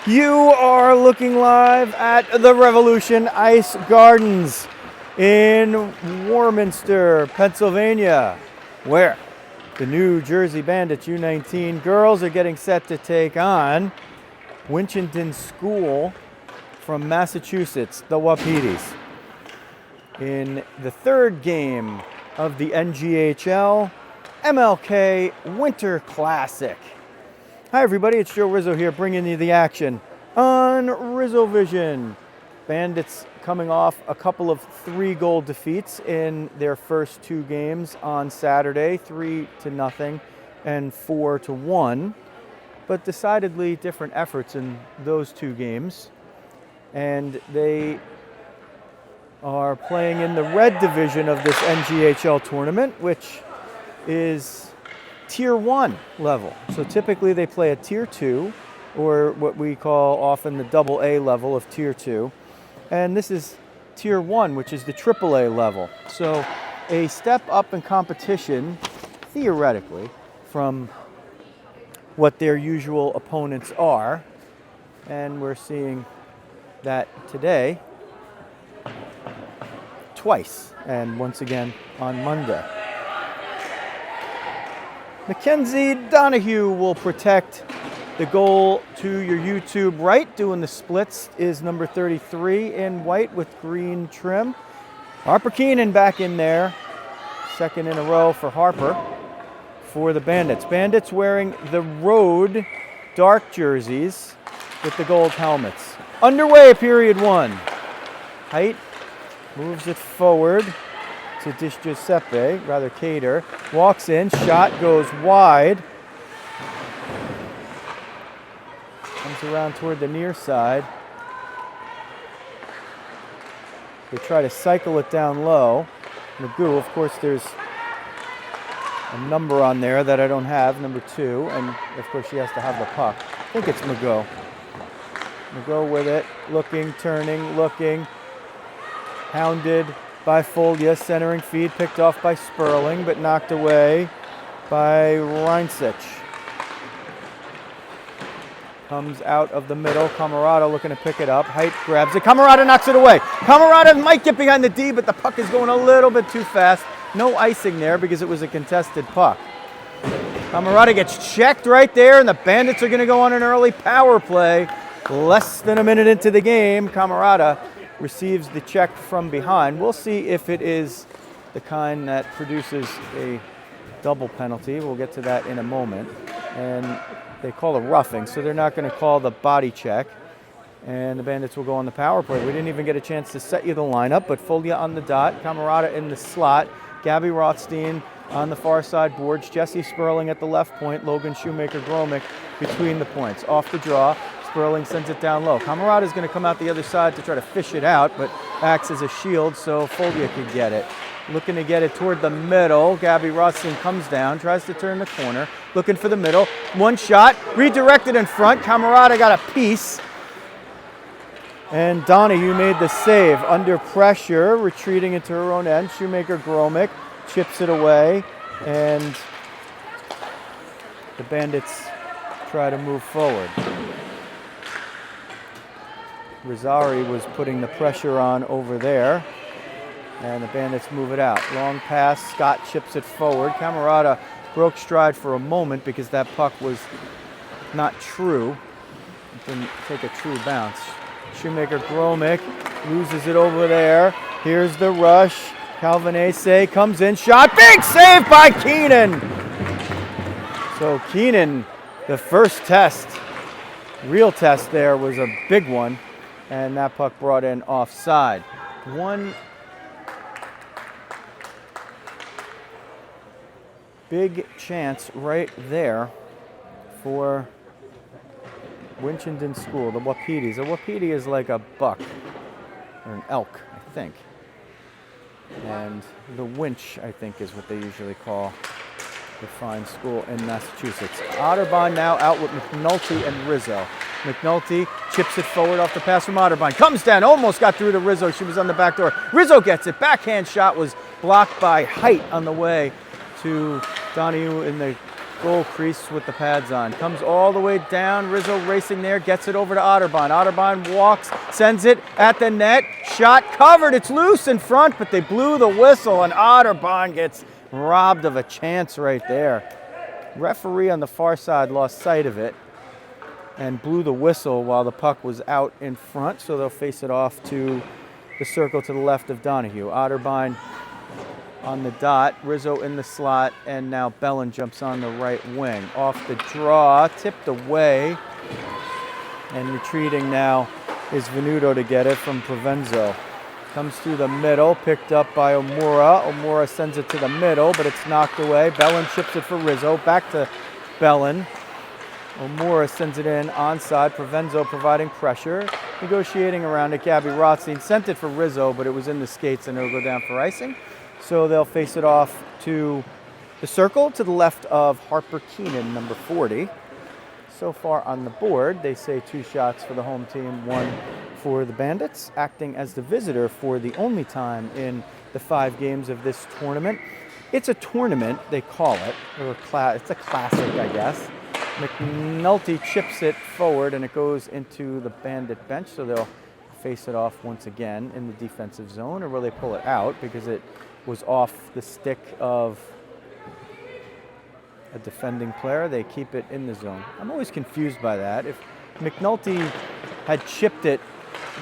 You are looking live at the Revolution Ice Gardens in Warminster, Pennsylvania, where the New Jersey Bandits U19 girls are getting set to take on Winchendon School from Massachusetts, the Wapitis, in the third game of the NGHL MLK Winter Classic. Hi everybody, it's Joe Rizzo here bringing you the action on Rizzo Vision. Bandits coming off a couple of 3-goal defeats in their first 2 games on Saturday, 3-0 and 4-1, but decidedly different efforts in those 2 games. And they are playing in the red division of this NGHL tournament, which is Tier 1 level. So typically they play a Tier 2, or what we call often the AA level of Tier 2. And this is Tier 1, which is the AAA level. So a step up in competition, theoretically, from what their usual opponents are. And we're seeing that today twice, and once again on Monday. Mackenzie Donahue will protect the goal to your YouTube right. Doing the splits is number 33 in white with green trim. Harper Keenan back in there. Second in a row for Harper for the Bandits. Bandits wearing the road dark jerseys with the gold helmets. Underway, period 1. Height moves it forward to Giuseppe, rather Cater. Walks in, shot goes wide. Comes around toward the near side. They try to cycle it down low. Magoo, of course, there's a number on there that I don't have, number 2, and of course she has to have the puck. I think it's Magoo. Magoo with it, looking, turning, looking. Hounded by Folia, centering feed, picked off by Sperling, but knocked away by Reinsich. Comes out of the middle, Camarada looking to pick it up, Height grabs it, Camarada knocks it away. Camarada might get behind the D, but the puck is going a little bit too fast. No icing there because it was a contested puck. Camarada gets checked right there, and the Bandits are going to go on an early power play. Less than a minute into the game, Camarada receives the check from behind. We'll see if it is the kind that produces a double penalty. We'll get to that in a moment. And they call a roughing, so they're not going to call the body check. And the Bandits will go on the power play. We didn't even get a chance to set you the lineup, but Folia on the dot, Camarada in the slot, Gabby Rothstein on the far side boards, Jesse Sperling at the left point, Logan Shoemaker-Gromick between the points. Off the draw, Sperling sends it down low. Camarada is going to come out the other side to try to fish it out, but acts as a shield so Folia can get it. Looking to get it toward the middle. Gabby Rothstein comes down, tries to turn the corner, looking for the middle. One shot, redirected in front. Camarada got a piece. And Donahue made the save. Under pressure, retreating into her own end. Shoemaker-Gromick chips it away, and the Bandits try to move forward. Rizzo was putting the pressure on over there, and the Bandits move it out. Long pass, Scott chips it forward. Camarada broke stride for a moment because that puck was not true. It didn't take a true bounce. Shoemaker-Gromick loses it over there. Here's the rush. Calvin Asay comes in, shot, big save by Keenan. So Keenan, the first test, real test there was a big one, and that puck brought in offside. One big chance right there for Winchendon School, the Wapitis. A Wapiti is like a buck, or an elk, I think. And the winch, I think, is what they usually call the fine school in Massachusetts. Otterbein now out with McNulty and Rizzo. McNulty chips it forward off the pass from Otterbein. Comes down, almost got through to Rizzo. She was on the back door. Rizzo gets it. Backhand shot was blocked by Height on the way to Donahue in the goal crease with the pads on. Comes all the way down. Rizzo racing there, gets it over to Otterbein. Otterbein walks, sends it at the net. Shot covered. It's loose in front, but they blew the whistle, and Otterbein gets robbed of a chance right there. Referee on the far side lost sight of it and blew the whistle while the puck was out in front, so they'll face it off to the circle to the left of Donahue. Otterbein on the dot, Rizzo in the slot, and now Bellin jumps on the right wing. Off the draw, tipped away, and retreating now is Venuto to get it from Provenzo. Comes through the middle, picked up by Omura. Omura sends it to the middle, but it's knocked away. Bellin chips it for Rizzo, back to Bellin. Omura sends it in onside. Provenzo providing pressure, negotiating around it. Gabby Rothstein sent it for Rizzo, but it was in the skates and it'll go down for icing. So they'll face it off to the circle to the left of Harper Keenan, number 40. So far on the board, they say 2 shots for the home team, 1 for the Bandits, acting as the visitor for the only time in the 5 games of this tournament. It's a tournament, they call it, or it's a classic, I guess. McNulty chips it forward and it goes into the Bandit bench, so they'll face it off once again in the defensive zone, or will they pull it out because it was off the stick of a defending player? They keep it in the zone. I'm always confused by that. If McNulty had chipped it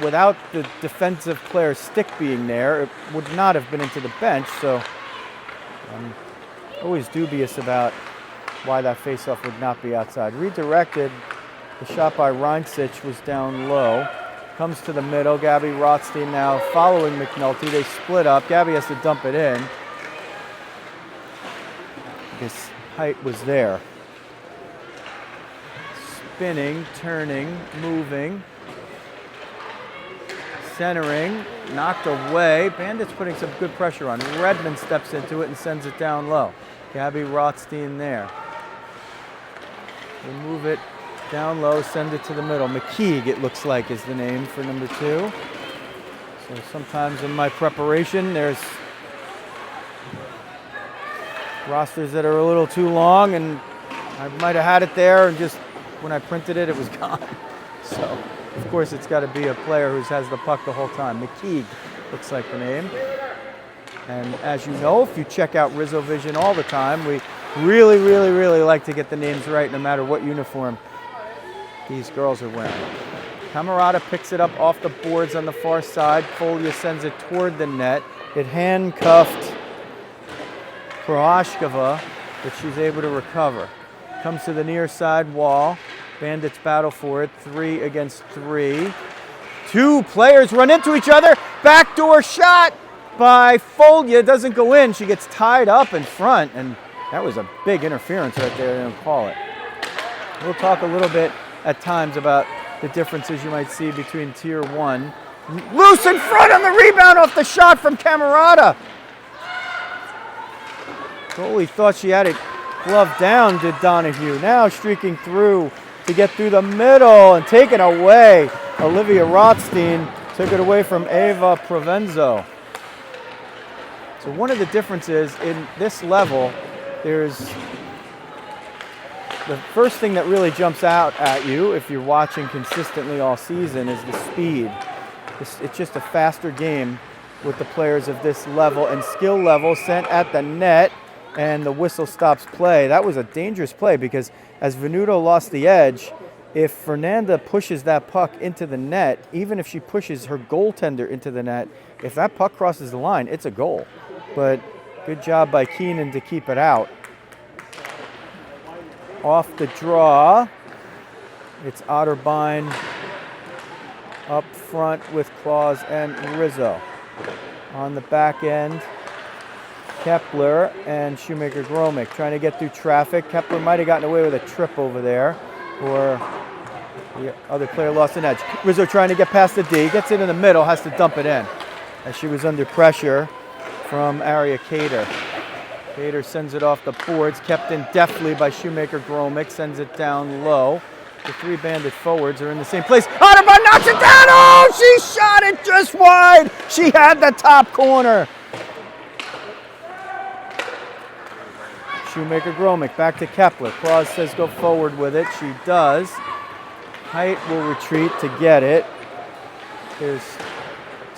without the defensive player's stick being there, it would not have been into the bench, so I'm always dubious about why that faceoff would not be outside. Redirected, the shot by Reinsich was down low. Comes to the middle, Gabby Rothstein now following McNulty. They split up, Gabby has to dump it in. His height was there. Spinning, turning, moving. Centering, knocked away. Bandits putting some good pressure on. Redmond steps into it and sends it down low. Gabby Rothstein there. They move it down low, send it to the middle. McKeague, it looks like, is the name for number 2. So sometimes in my preparation, there's rosters that are a little too long, and I might have had it there, and just when I printed it, it was gone. So, of course, it's got to be a player who has the puck the whole time. McKeague looks like the name. And as you know, if you check out Rizzo Vision all the time, we really, really, really like to get the names right no matter what uniform these girls are wearing. Camerata picks it up off the boards on the far side. Folia sends it toward the net. It handcuffed Proashkova, but she's able to recover. Comes to the near side wall. Bandits battle for it, 3 against 3. 2 players run into each other. Backdoor shot by Folia, doesn't go in. She gets tied up in front, and that was a big interference right there. They don't call it. We'll talk a little bit at times about the differences you might see between Tier 1. Loose in front on the rebound off the shot from Camerata. Goalie thought she had it gloved down, did Donahue. Now streaking through to get through the middle and taken away. Olivia Rothstein took it away from Eva Provenzo. So one of the differences in this level, there's the first thing that really jumps out at you if you're watching consistently all season is the speed. It's just a faster game with the players of this level and skill level. Sent at the net, and the whistle stops play. That was a dangerous play because as Venuto lost the edge, if Fernanda pushes that puck into the net, even if she pushes her goaltender into the net, if that puck crosses the line, it's a goal. But good job by Keenan to keep it out. Off the draw, it's Otterbein up front with Claus and Rizzo. On the back end, Kepler and Shoemaker-Gromick trying to get through traffic. Kepler might have gotten away with a trip over there, or the other player lost an edge. Rizzo trying to get past the D, gets it in the middle, has to dump it in as she was under pressure from Aria Cater. Cater sends it off the boards, kept in deftly by Shoemaker-Gromick, sends it down low. The 3 Bandit forwards are in the same place. Otterbein knocks it down! Oh, she shot it just wide! She had the top corner. Shoemaker Gromick back to Kepler. Claus says go forward with it. She does. Height will retreat to get it. There's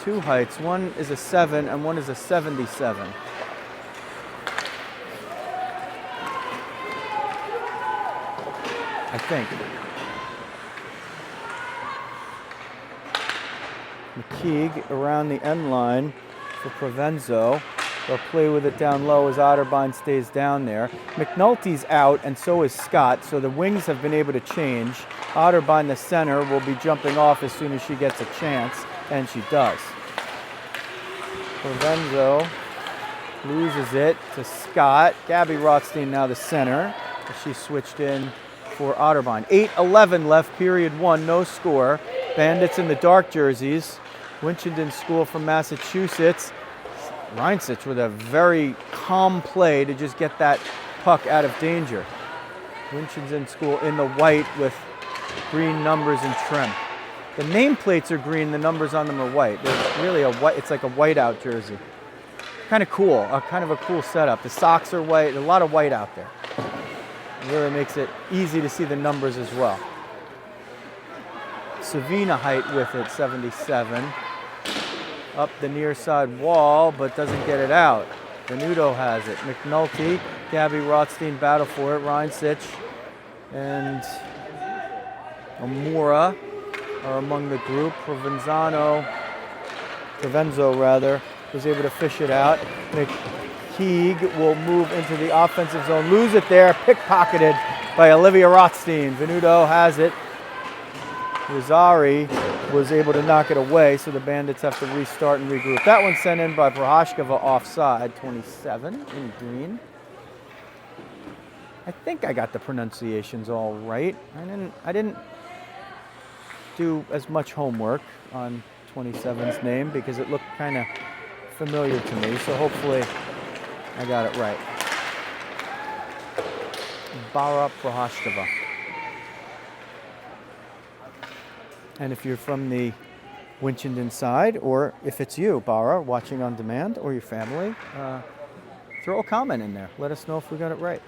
two heights. One is a 7 and one is a 77. I think. McKeague around the end line for Provenzo. They'll play with it down low as Otterbein stays down there. McNulty's out and so is Scott, so the wings have been able to change. Otterbein, the center, will be jumping off as soon as she gets a chance, and she does. Provenzo loses it to Scott. Gabby Rothstein now the center. She switched in for Otterbein. 8:11 left, period 1, no score. Bandits in the dark jerseys. Winchendon School from Massachusetts. Reinsich with a very calm play to just get that puck out of danger. Winchendon School in the white with green numbers and trim. The nameplates are green, the numbers on them are white. They're really a white, it's like a whiteout jersey. Kind of cool, kind of a cool setup. The socks are white, a lot of white out there. It really makes it easy to see the numbers as well. Savina height with it, 77. Up the near side wall, but doesn't get it out. Venuto has it. McNulty, Gabby Rothstein battle for it. Reinsich and Amora are among the group. Provenzo was able to fish it out. McKeague will move into the offensive zone, lose it there, pickpocketed by Olivia Rothstein. Venuto has it. Rosari was able to knock it away, so the Bandits have to restart and regroup. That one sent in by Prohashkova offside, 27 in green. I think I got the pronunciations all right. I didn't do as much homework on 27's name because it looked kind of familiar to me, so hopefully I got it right. Bara Prohashkova. And if you're from the Winchendon side, or if it's you, Bara, watching on demand, or your family, throw a comment in there. Let us know if we got it right.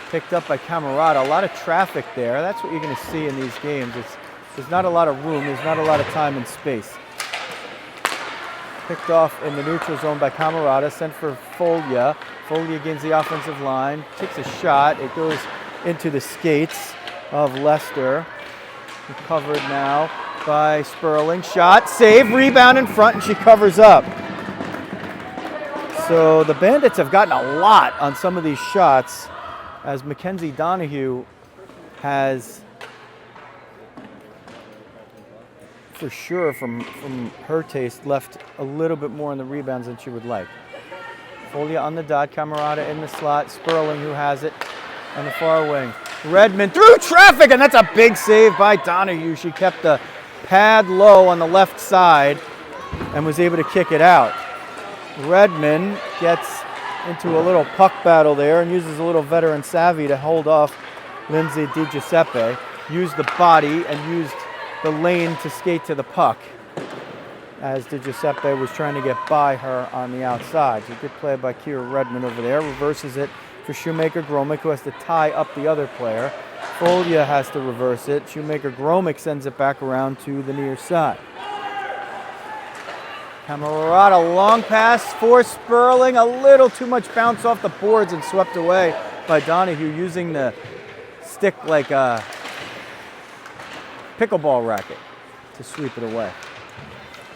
Picked up by Camerata. A lot of traffic there. That's what you're going to see in these games. There's not a lot of room. There's not a lot of time and space. Picked off in the neutral zone by Camerata. Sent for Folia. Folia gains the offensive line. Takes a shot. It goes into the skates of Lester. Recovered now by Sperling. Shot, save, rebound in front, and she covers up. So the Bandits have gotten a lot on some of these shots, as Mackenzie Donahue has, for sure, from her taste, left a little bit more on the rebounds than she would like. Folia on the dot, Camerata in the slot, Sperling who has it on the far wing. Redmond through traffic, and that's a big save by Donahue. She kept the pad low on the left side and was able to kick it out. Redmond gets into a little puck battle there and uses a little veteran savvy to hold off Lindsay Di Giuseppe. Used the body and used the lane to skate to the puck as Di Giuseppe was trying to get by her on the outside. So good play by Kira Redmond over there. Reverses it for Shoemaker Gromick, who has to tie up the other player. Folia has to reverse it. Shoemaker Gromick sends it back around to the near side. Camerata, long pass for Sperling. A little too much bounce off the boards and swept away by Donahue, using the stick like a pickleball racket to sweep it away.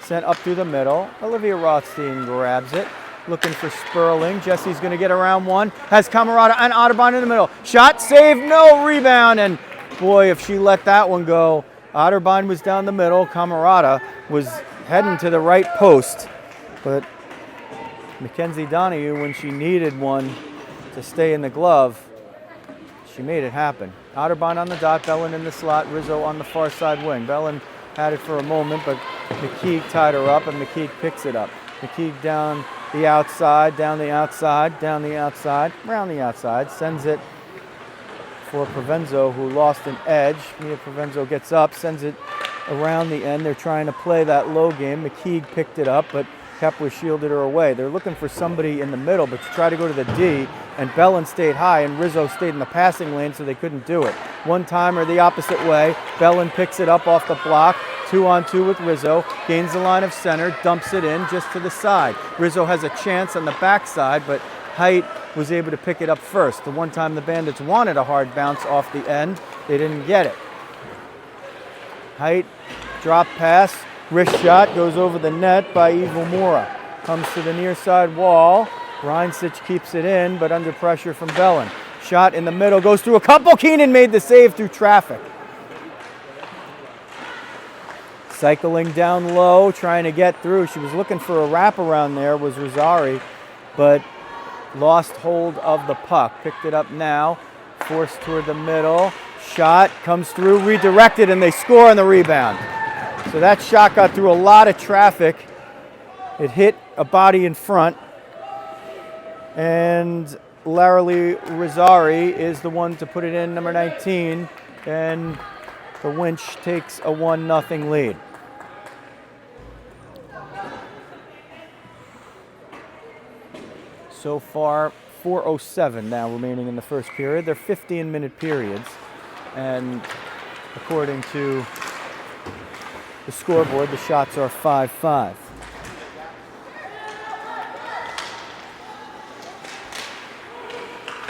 Sent up through the middle. Olivia Rothstein grabs it. Looking for Sperling. Jesse's going to get around one. Has Camerata and Otterbein in the middle. Shot, save, no rebound. And boy, if she let that one go. Otterbein was down the middle. Camerata was heading to the right post. But Mackenzie Donahue, when she needed one to stay in the glove, she made it happen. Otterbein on the dot. Bellin in the slot. Rizzo on the far side wing. Bellin had it for a moment, but McKeague tied her up, and McKeague picks it up. McKeague down the outside, down the outside, down the outside, around the outside, sends it for Provenzo, who lost an edge. Mia Provenzo gets up, sends it around the end. They're trying to play that low game. McKeague picked it up, but Kepler shielded her away. They're looking for somebody in the middle, but to try to go to the D, and Bellin stayed high, and Rizzo stayed in the passing lane, so they couldn't do it. One-timer the opposite way. Bellin picks it up off the block. 2-on-2 with Rizzo. Gains the line of center, dumps it in just to the side. Rizzo has a chance on the backside, but Height was able to pick it up first. The one time the Bandits wanted a hard bounce off the end, they didn't get it. Height, drop pass, wrist shot, goes over the net by Evil Mora. Comes to the near side wall. Reinsich keeps it in, but under pressure from Bellin. Shot in the middle, goes through a couple. Keenan made the save through traffic. Cycling down low, trying to get through. She was looking for a wraparound there, was Rosari, but lost hold of the puck. Picked it up now, forced toward the middle. Shot comes through, redirected, and they score on the rebound. So that shot got through a lot of traffic. It hit a body in front, and Laralee Rosari is the one to put it in, number 19, and the Winch takes a 1-0 lead. So far, 4:07 now remaining in the first period. They're 15-minute periods, and according to the scoreboard, the shots are 5-5.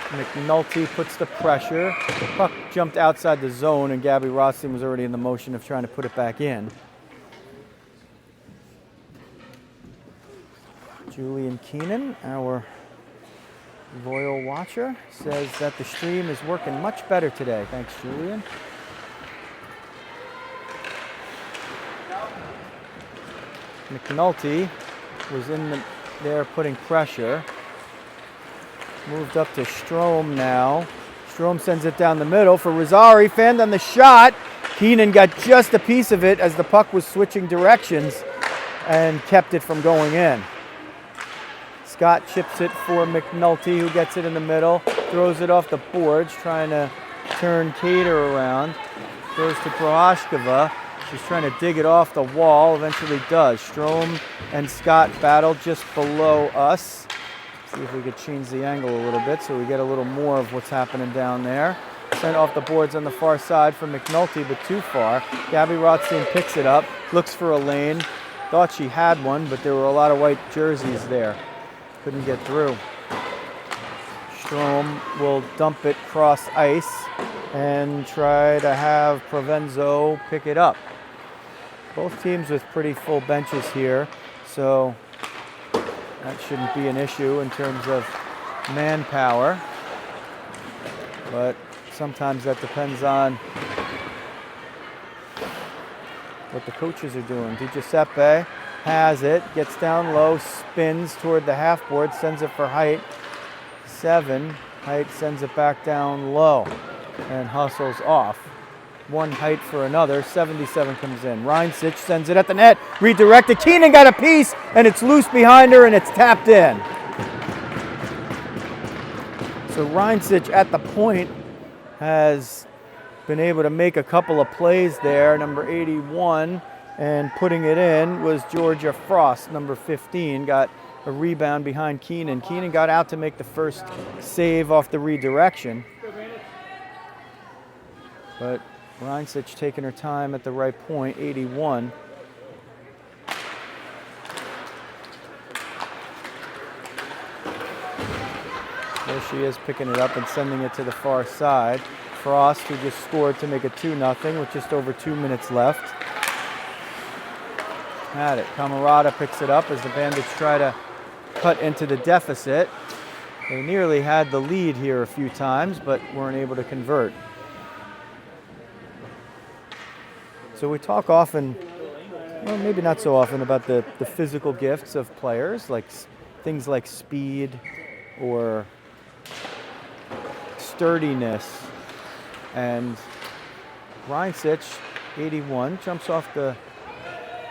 McNulty puts the pressure. The puck jumped outside the zone, and Gabby Rothstein was already in the motion of trying to put it back in. Julian Keenan, our loyal watcher, says that the stream is working much better today. Thanks, Julian. McNulty was in there putting pressure. Moved up to Strome now. Strome sends it down the middle for Rosari. Fanned on the shot. Keenan got just a piece of it as the puck was switching directions and kept it from going in. Scott chips it for McNulty, who gets it in the middle. Throws it off the boards, trying to turn Cater around. Goes to Prohashkova. She's trying to dig it off the wall. Eventually does. Strome and Scott battle just below us. See if we could change the angle a little bit so we get a little more of what's happening down there. Sent off the boards on the far side for McNulty, but too far. Gabby Rothstein picks it up, looks for a lane. Thought she had one, but there were a lot of white jerseys there. Couldn't get through. Strome will dump it cross ice and try to have Provenzo pick it up. Both teams with pretty full benches here, so that shouldn't be an issue in terms of manpower, but sometimes that depends on what the coaches are doing. Di Giuseppe has it, gets down low, spins toward the half board, sends it for Height. 7, Height sends it back down low and hustles off. One Height for another, 77 comes in. Reinsich sends it at the net, redirected. Keenan got a piece, and it's loose behind her, and it's tapped in. So Reinsich at the point has been able to make a couple of plays there. Number 81, and putting it in was Georgia Frost, number 15, got a rebound behind Keenan. Keenan got out to make the first save off the redirection. But Reinsich taking her time at the right point, 81. There she is, picking it up and sending it to the far side. Frost, who just scored to make it 2-0 with just over 2 minutes left. Had it. Camarada picks it up as the Bandits try to cut into the deficit. They nearly had the lead here a few times, but weren't able to convert. So we talk often, well, maybe not so often, about the physical gifts of players, like things like speed or sturdiness. And Reinsich, 81, jumps off the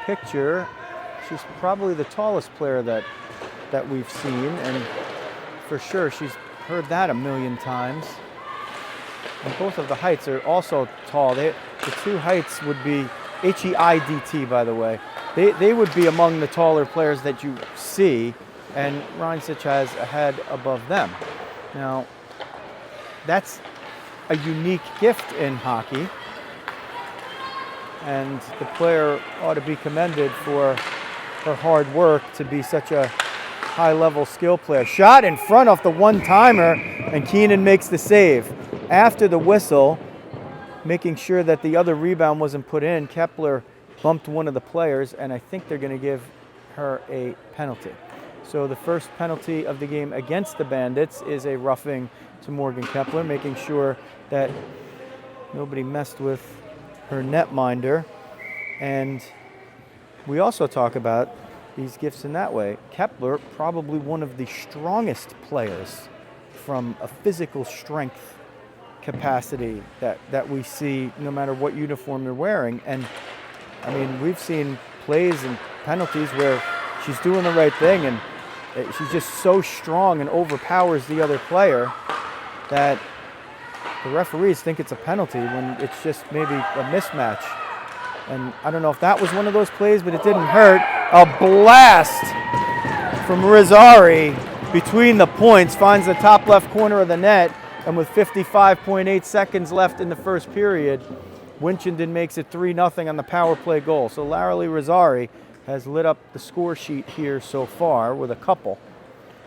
picture. She's probably the tallest player that we've seen, and for sure she's heard that a million times. And both of the Heights are also tall. The two Heights would be Heidt, by the way. They would be among the taller players that you see, and Reinsic has a head above them. Now, that's a unique gift in hockey, and the player ought to be commended for her hard work to be such a high-level skill player. Shot in front off the one-timer, and Keenan makes the save. After the whistle, making sure that the other rebound wasn't put in, Kepler bumped one of the players, and I think they're going to give her a penalty. So the first penalty of the game against the Bandits is a roughing to Morgan Kepler, making sure that nobody messed with her netminder. And we also talk about these gifts in that way. Kepler, probably one of the strongest players from a physical strength capacity that we see no matter what uniform they're wearing. And I mean, we've seen plays and penalties where she's doing the right thing and she's just so strong and overpowers the other player that the referees think it's a penalty when it's just maybe a mismatch. And I don't know if that was one of those plays, but it didn't hurt. A blast from Rizzo between the points, finds the top left corner of the net, and with 55.8 seconds left in the first period, Winchendon makes it 3-0 on the power play goal. So Larry Rizzo has lit up the score sheet here so far with a couple.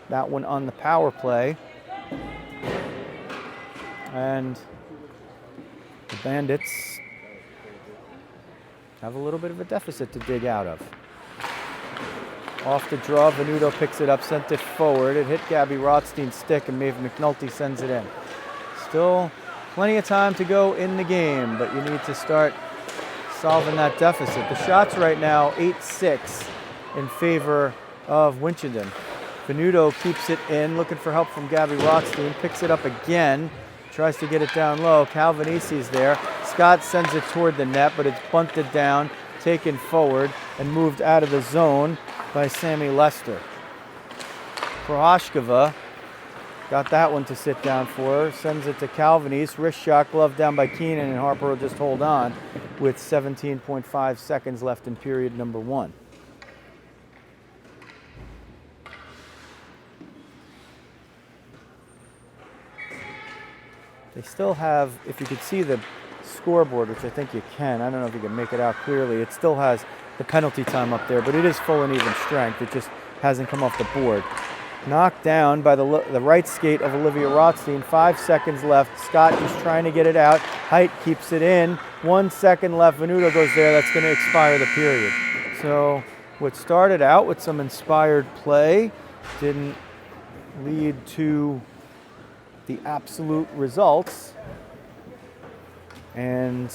That one on the power play. And the Bandits have a little bit of a deficit to dig out of. Off the draw, Venuto picks it up, sent it forward. It hit Gabby Rothstein's stick, and Maeve McNulty sends it in. Still plenty of time to go in the game, but you need to start solving that deficit. The shots right now, 8-6 in favor of Winchendon. Venuto keeps it in, looking for help from Gabby Rothstein, picks it up again, tries to get it down low. Calvanesi's there. Scott sends it toward the net, but it's bunted down, taken forward, and moved out of the zone by Sammy Lester. Prohashkova got that one to sit down for her, sends it to Calvanese. Wrist shot, glove down by Keenan, and Harper will just hold on with 17.5 seconds left in period number 1. They still have, if you could see the scoreboard, which I think you can, I don't know if you can make it out clearly, it still has the penalty time up there, but it is full and even strength. It just hasn't come off the board. Knocked down by the right skate of Olivia Rothstein. 5 seconds left. Scott is trying to get it out. Height keeps it in. 1 second left. Venuto goes there. That's going to expire the period. So what started out with some inspired play didn't lead to the absolute results. And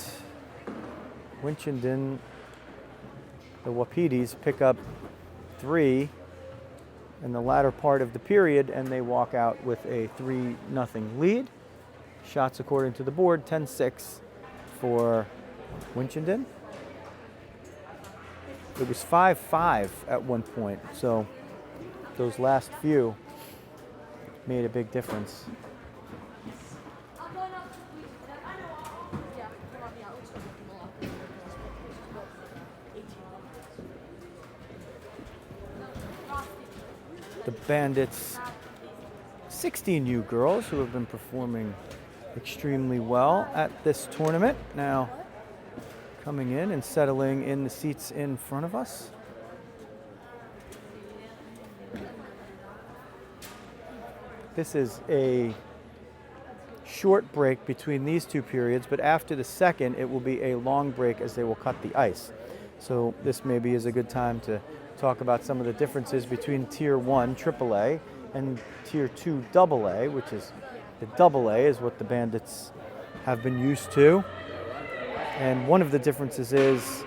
Winchendon, the Wapitis, pick up 3 in the latter part of the period, and they walk out with a 3-0 lead. Shots according to the board, 10-6 for Winchendon. It was 5-5 at one point, so those last few made a big difference. The Bandits' 16U girls who have been performing extremely well at this tournament now coming in and settling in the seats in front of us. This is a short break between these two periods, but after the second it will be a long break as they will cut the ice. So this maybe is a good time to talk about some of the differences between Tier 1 AAA and Tier 2 AA, which is the AA is what the Bandits have been used to. And one of the differences is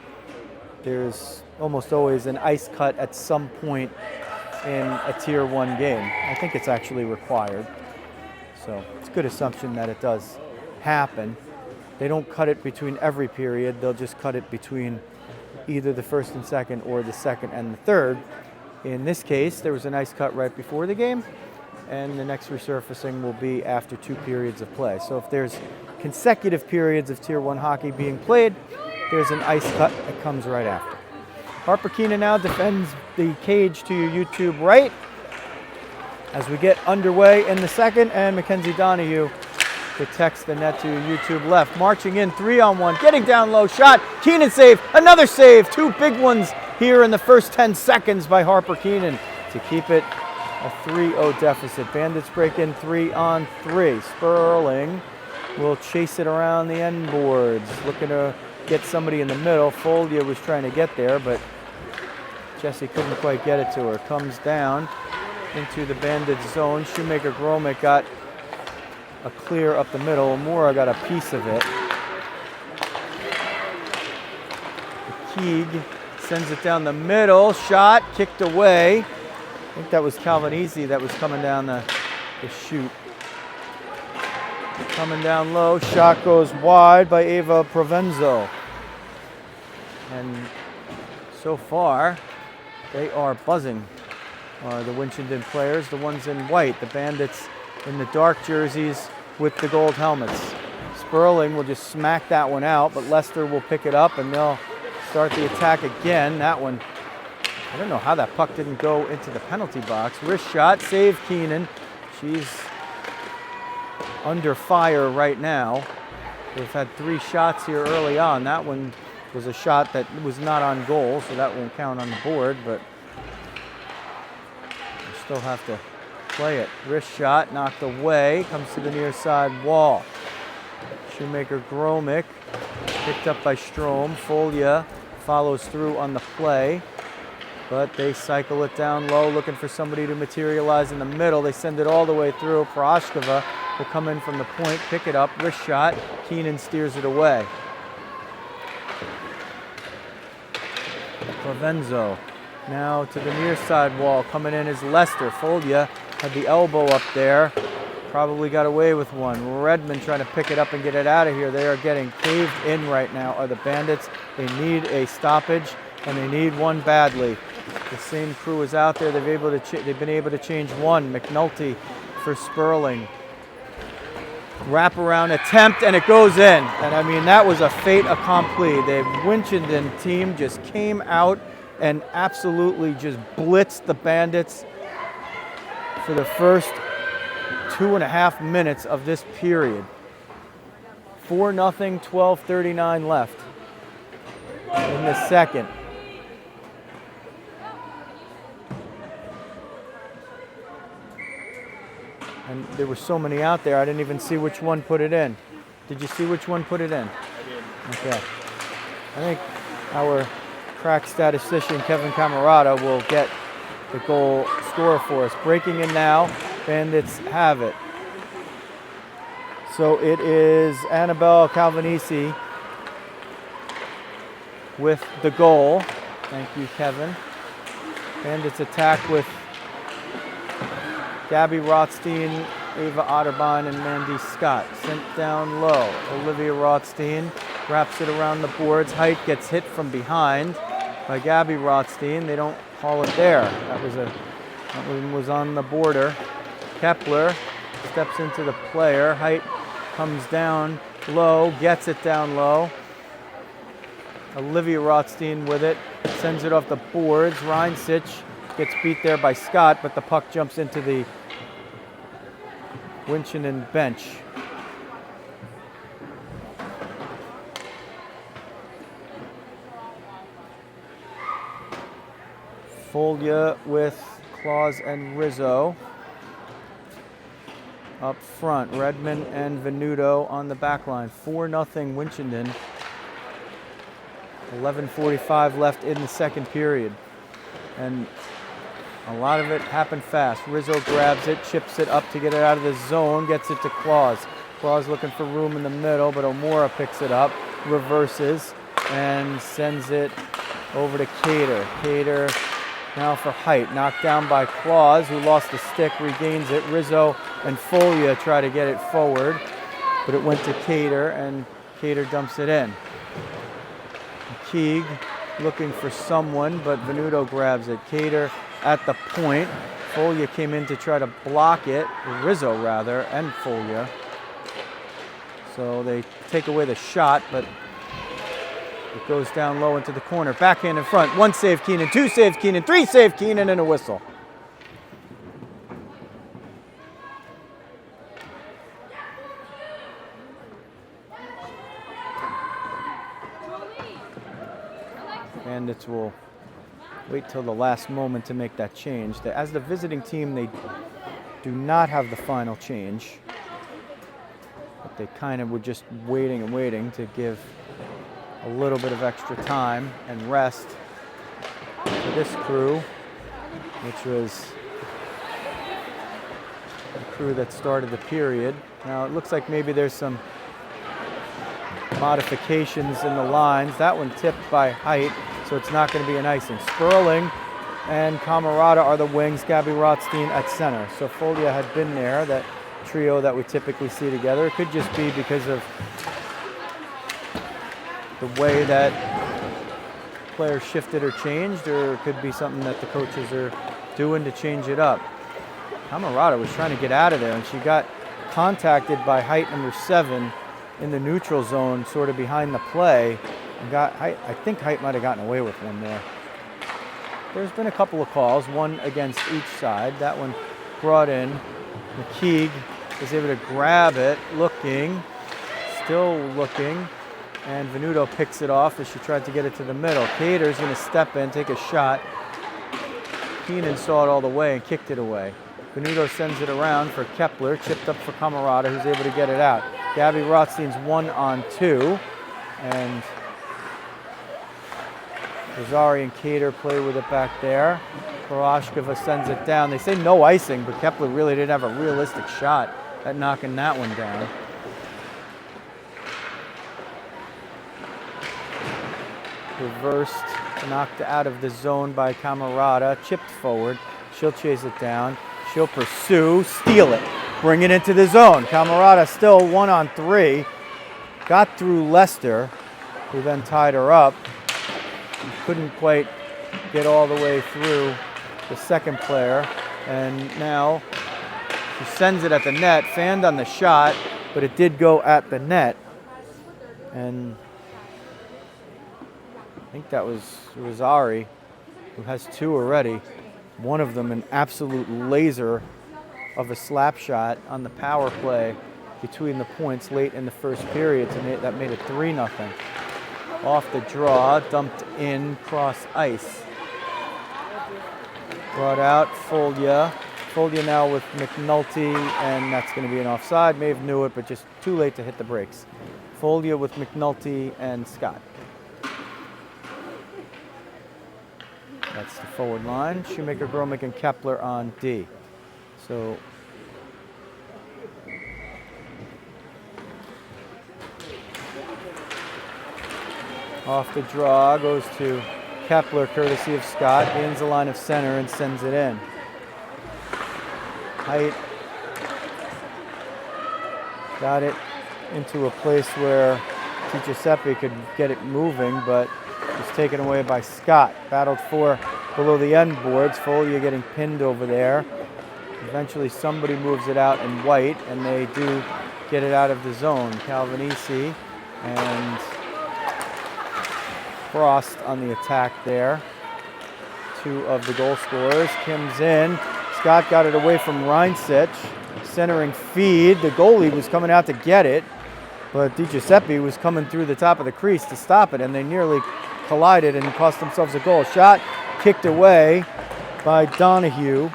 there's almost always an ice cut at some point in a Tier 1 game. I think it's actually required. So it's a good assumption that it does happen. They don't cut it between every period. They'll just cut it between either the first and second or the second and the third. In this case, there was an ice cut right before the game, and the next resurfacing will be after 2 periods of play. So if there's consecutive periods of Tier 1 hockey being played, there's an ice cut that comes right after. Harper Keenan now defends the cage to your YouTube right as we get underway in the second, and Mackenzie Donahue protects the net to your YouTube left. Marching in 3-on-1, getting down low, shot, Keenan save, another save, two big ones here in the first 10 seconds by Harper Keenan to keep it a 3-0 deficit. Bandits break in 3-on-3. Sperling will chase it around the end boards, looking to get somebody in the middle. Folia was trying to get there, but Jesse couldn't quite get it to her. Comes down into the Bandits zone. Shoemaker Gromick got a clear up the middle. Amora got a piece of it. Keeg sends it down the middle. Shot kicked away. I think that was Calvinese that was coming down the chute. Coming down low. Shot goes wide by Ava Provenzo. And so far, they are buzzing. The Winchendon players, the ones in white, the Bandits in the dark jerseys with the gold helmets. Sperling will just smack that one out, but Leicester will pick it up and they'll start the attack again. That one, I don't know how that puck didn't go into the penalty box. Wrist shot, save Keenan. She's under fire right now. They've had 3 shots here early on. That one was a shot that was not on goal, so that won't count on the board, but you still have to play it. Wrist shot knocked away, comes to the near side wall. Shoemaker Gromick picked up by Strome. Folia follows through on the play, but they cycle it down low, looking for somebody to materialize in the middle. They send it all the way through. Proshkova will come in from the point, pick it up, wrist shot. Keenan steers it away. Provenzo now to the near side wall. Coming in is Leicester. Folia had the elbow up there. Probably got away with one. Redmond trying to pick it up and get it out of here. They are getting caved in right now, are the Bandits. They need a stoppage, and they need one badly. The same crew is out there. They've been able to change one. McNulty for Sperling. Wraparound attempt, and it goes in. And I mean, that was a fait accompli. The Winchendon team just came out and absolutely just blitzed the Bandits for the first 2.5 minutes of this period. 4-0, 12:39 left in the second. And there were so many out there, I didn't even see which one put it in. Did you see which one put it in? I did. Okay. I think our crack statistician, Kevin Camerata, will get the goal scorer for us. Breaking in now, Bandits have it. So it is Annabelle Calvinese with the goal. Thank you, Kevin. Bandits attack with Gabby Rothstein, Ava Otterbein, and Mandy Scott. Sent down low. Olivia Rothstein wraps it around the boards. Height gets hit from behind by Gabby Rothstein. They don't call it there. That one was on the border. Kepler steps into the player. Height comes down low, gets it down low. Olivia Rothstein with it, sends it off the boards. Reinsich gets beat there by Scott, but the puck jumps into the Winchendon bench. Folia with Claus and Rizzo up front. Redmond and Venuto on the back line. 4-0 Winchendon. 11:45 left in the second period. And a lot of it happened fast. Rizzo grabs it, chips it up to get it out of the zone, gets it to Claus. Claus looking for room in the middle, but Omora picks it up, reverses, and sends it over to Cater. Cater now for Height, knocked down by Claus, who lost the stick, regains it. Rizzo and Folia try to get it forward, but it went to Cater, and Cater dumps it in. Keeg looking for someone, but Venuto grabs it. Cater at the point. Folia came in to try to block it, Rizzo rather, and Folia. So they take away the shot, but It goes down low into the corner. Backhand in front. 1 save Keenan, 2 save Keenan, 3 save Keenan, and a whistle. Bandits will wait till the last moment to make that change. As the visiting team, they do not have the final change. But they kind of were just waiting and waiting to give a little bit of extra time and rest for this crew, which was the crew that started the period. Now it looks like maybe there's some modifications in the lines. That one tipped by Height, so it's not going to be an icing. Sperling and Camarada are the wings, Gabby Rothstein at center. So Folia had been there, that trio that we typically see together. It could just be because of the way that players shifted or changed, or it could be something that the coaches are doing to change it up. Camarada was trying to get out of there, and she got contacted by Height number 7 in the neutral zone, sort of behind the play. And I think Height might have gotten away with one there. There's been a couple of calls, one against each side. That one brought in. McKeague is able to grab it, still looking, and Venuto picks it off as she tried to get it to the middle. Cater's going to step in, take a shot. Keenan saw it all the way and kicked it away. Venuto sends it around for Kepler, chipped up for Camarada, who's able to get it out. Gabby Rothstein's 1-on-2, and Rosari and Cater play with it back there. Koroshkova sends it down. They say no icing, but Kepler really didn't have a realistic shot at knocking that one down. Reversed, knocked out of the zone by Camarada, chipped forward. She'll chase it down. She'll pursue, steal it, bring it into the zone. Camarada still 1-on-3. Got through Lester, who then tied her up. Couldn't quite get all the way through the second player. And now she sends it at the net, fanned on the shot, but it did go at the net. And I think that was Rosari, who has 2 already. One of them an absolute laser of a slap shot on the power play between the points late in the first period that made it 3-0. Off the draw, dumped in cross ice. Brought out Folia. Folia now with McNulty, and that's going to be an offside. Maeve knew it, but just too late to hit the brakes. Folia with McNulty and Scott. That's the forward line. Shoemaker, Gromick, and Kepler on D. So off the draw goes to Kepler, courtesy of Scott. Gains the line of center and sends it in. Height got it into a place where Giuseppe could get it moving, but was taken away by Scott. Battled for below the end boards. Folia getting pinned over there. Eventually somebody moves it out in white, and they do get it out of the zone. Calvinisi and Frost on the attack there. 2 of the goal scorers. Kim's in. Scott got it away from Reinsich. Centering feed. The goalie was coming out to get it, but DiGiuseppe was coming through the top of the crease to stop it, and they nearly collided and cost themselves a goal. Shot kicked away by Donahue,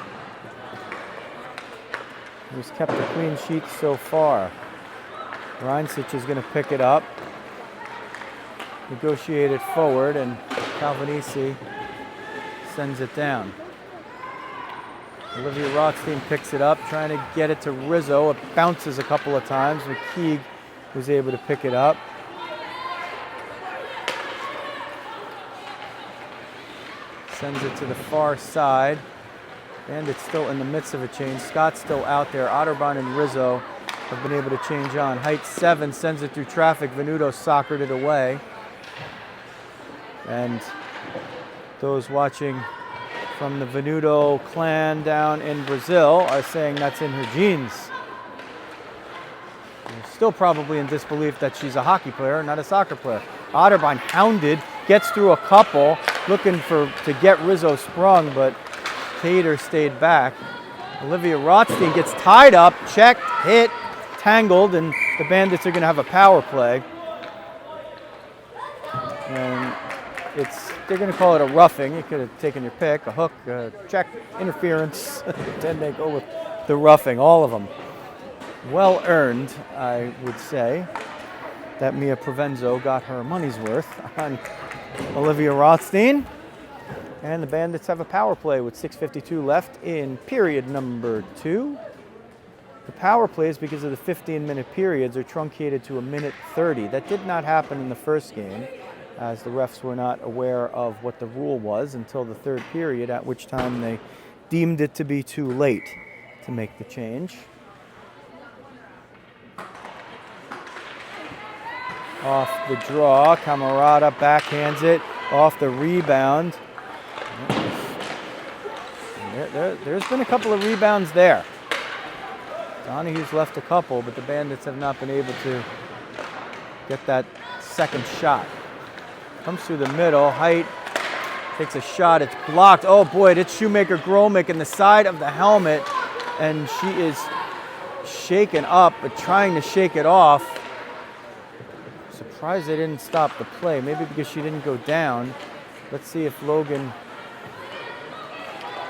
who's kept a clean sheet so far. Reinsich is going to pick it up. Negotiate it forward, and Calvinisi sends it down. Olivia Rothstein picks it up, trying to get it to Rizzo. It bounces a couple of times. McKeague was able to pick it up. Sends it to the far side. Bandits still in the midst of a change. Scott's still out there. Otterbein and Rizzo have been able to change on. Height 7 sends it through traffic. Venuto soccered it away. And those watching from the Venuto clan down in Brazil are saying that's in her genes. They're still probably in disbelief that she's a hockey player, not a soccer player. Otterbein hounded, gets through a couple, looking to get Rizzo sprung, but Tater stayed back. Olivia Rothstein gets tied up, checked, hit, tangled, and the Bandits are going to have a power play. And they're going to call it a roughing. You could have taken your pick, a hook, a check, interference. Then they go with the roughing, all of them. Well earned, I would say, that Mia Provenzo got her money's worth on Olivia Rothstein. And the Bandits have a power play with 6:52 left in period number 2. The power plays, because of the 15-minute periods, are truncated to 1:30. That did not happen in the first game, as the refs were not aware of what the rule was until the third period, at which time they deemed it to be too late to make the change. Off the draw, Camarada backhands it, off the rebound. There's been a couple of rebounds there. Donahue's left a couple, but the Bandits have not been able to get that second shot. Comes through the middle, Height takes a shot, it's blocked. Oh boy, it's Shoemaker Gromick in the side of the helmet, and she is shaken up, but trying to shake it off. Surprised they didn't stop the play, maybe because she didn't go down. Let's see if Logan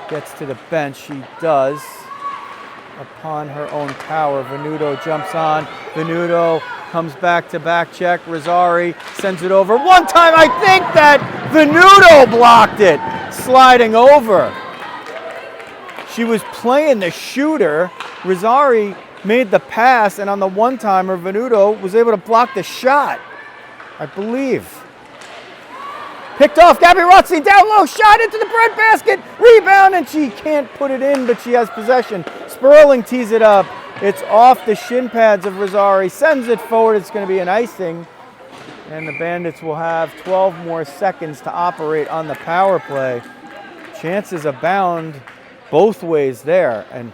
gets to the bench. She does. Upon her own power, Venuto jumps on. Venuto comes back to back check. Rosari sends it over. One time I think that Venuto blocked it, sliding over. She was playing the shooter. Rosari made the pass, and on the one-timer, Venuto was able to block the shot, I believe. Picked off, Gabby Rothstein down low, shot into the breadbasket, rebound, and she can't put it in, but she has possession. Sperling tees it up. It's off the shin pads of Rosari, sends it forward. It's going to be an icing, and the Bandits will have 12 more seconds to operate on the power play. Chances abound both ways there, and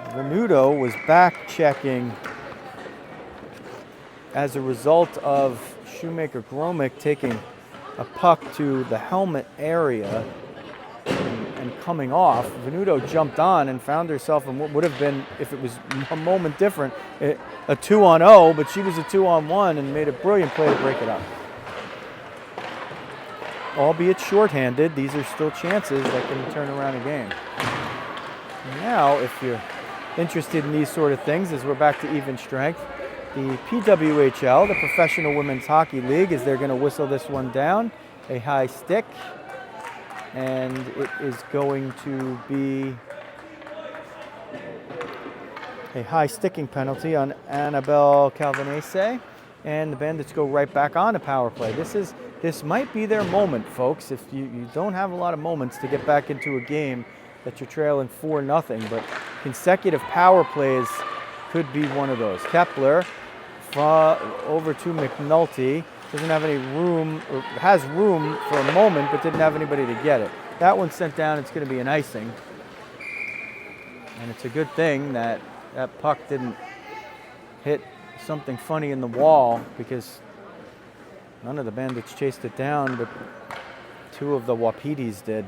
Venuto was back checking as a result of Shoemaker Gromick taking a puck to the helmet area and coming off. Venuto jumped on and found herself in what would have been, if it was a moment different, a 2-on-0, but she was a 2-on-1 and made a brilliant play to break it up. Albeit shorthanded, these are still chances that can turn around a game. Now, if you're interested in these sort of things, as we're back to even strength, the PWHL, the Professional Women's Hockey League, is they're going to whistle this one down, a high stick, and it is going to be a high sticking penalty on Annabelle Calvanese, and the Bandits go right back on a power play. This might be their moment, folks. If you don't have a lot of moments to get back into a game that you're trailing 4-0, but consecutive power plays could be one of those. Kepler over to McNulty. Doesn't have any room, or has room for a moment, but didn't have anybody to get it. That one's sent down. It's going to be an icing. And it's a good thing that that puck didn't hit something funny in the wall, because none of the Bandits chased it down, but two of the Wapitis did.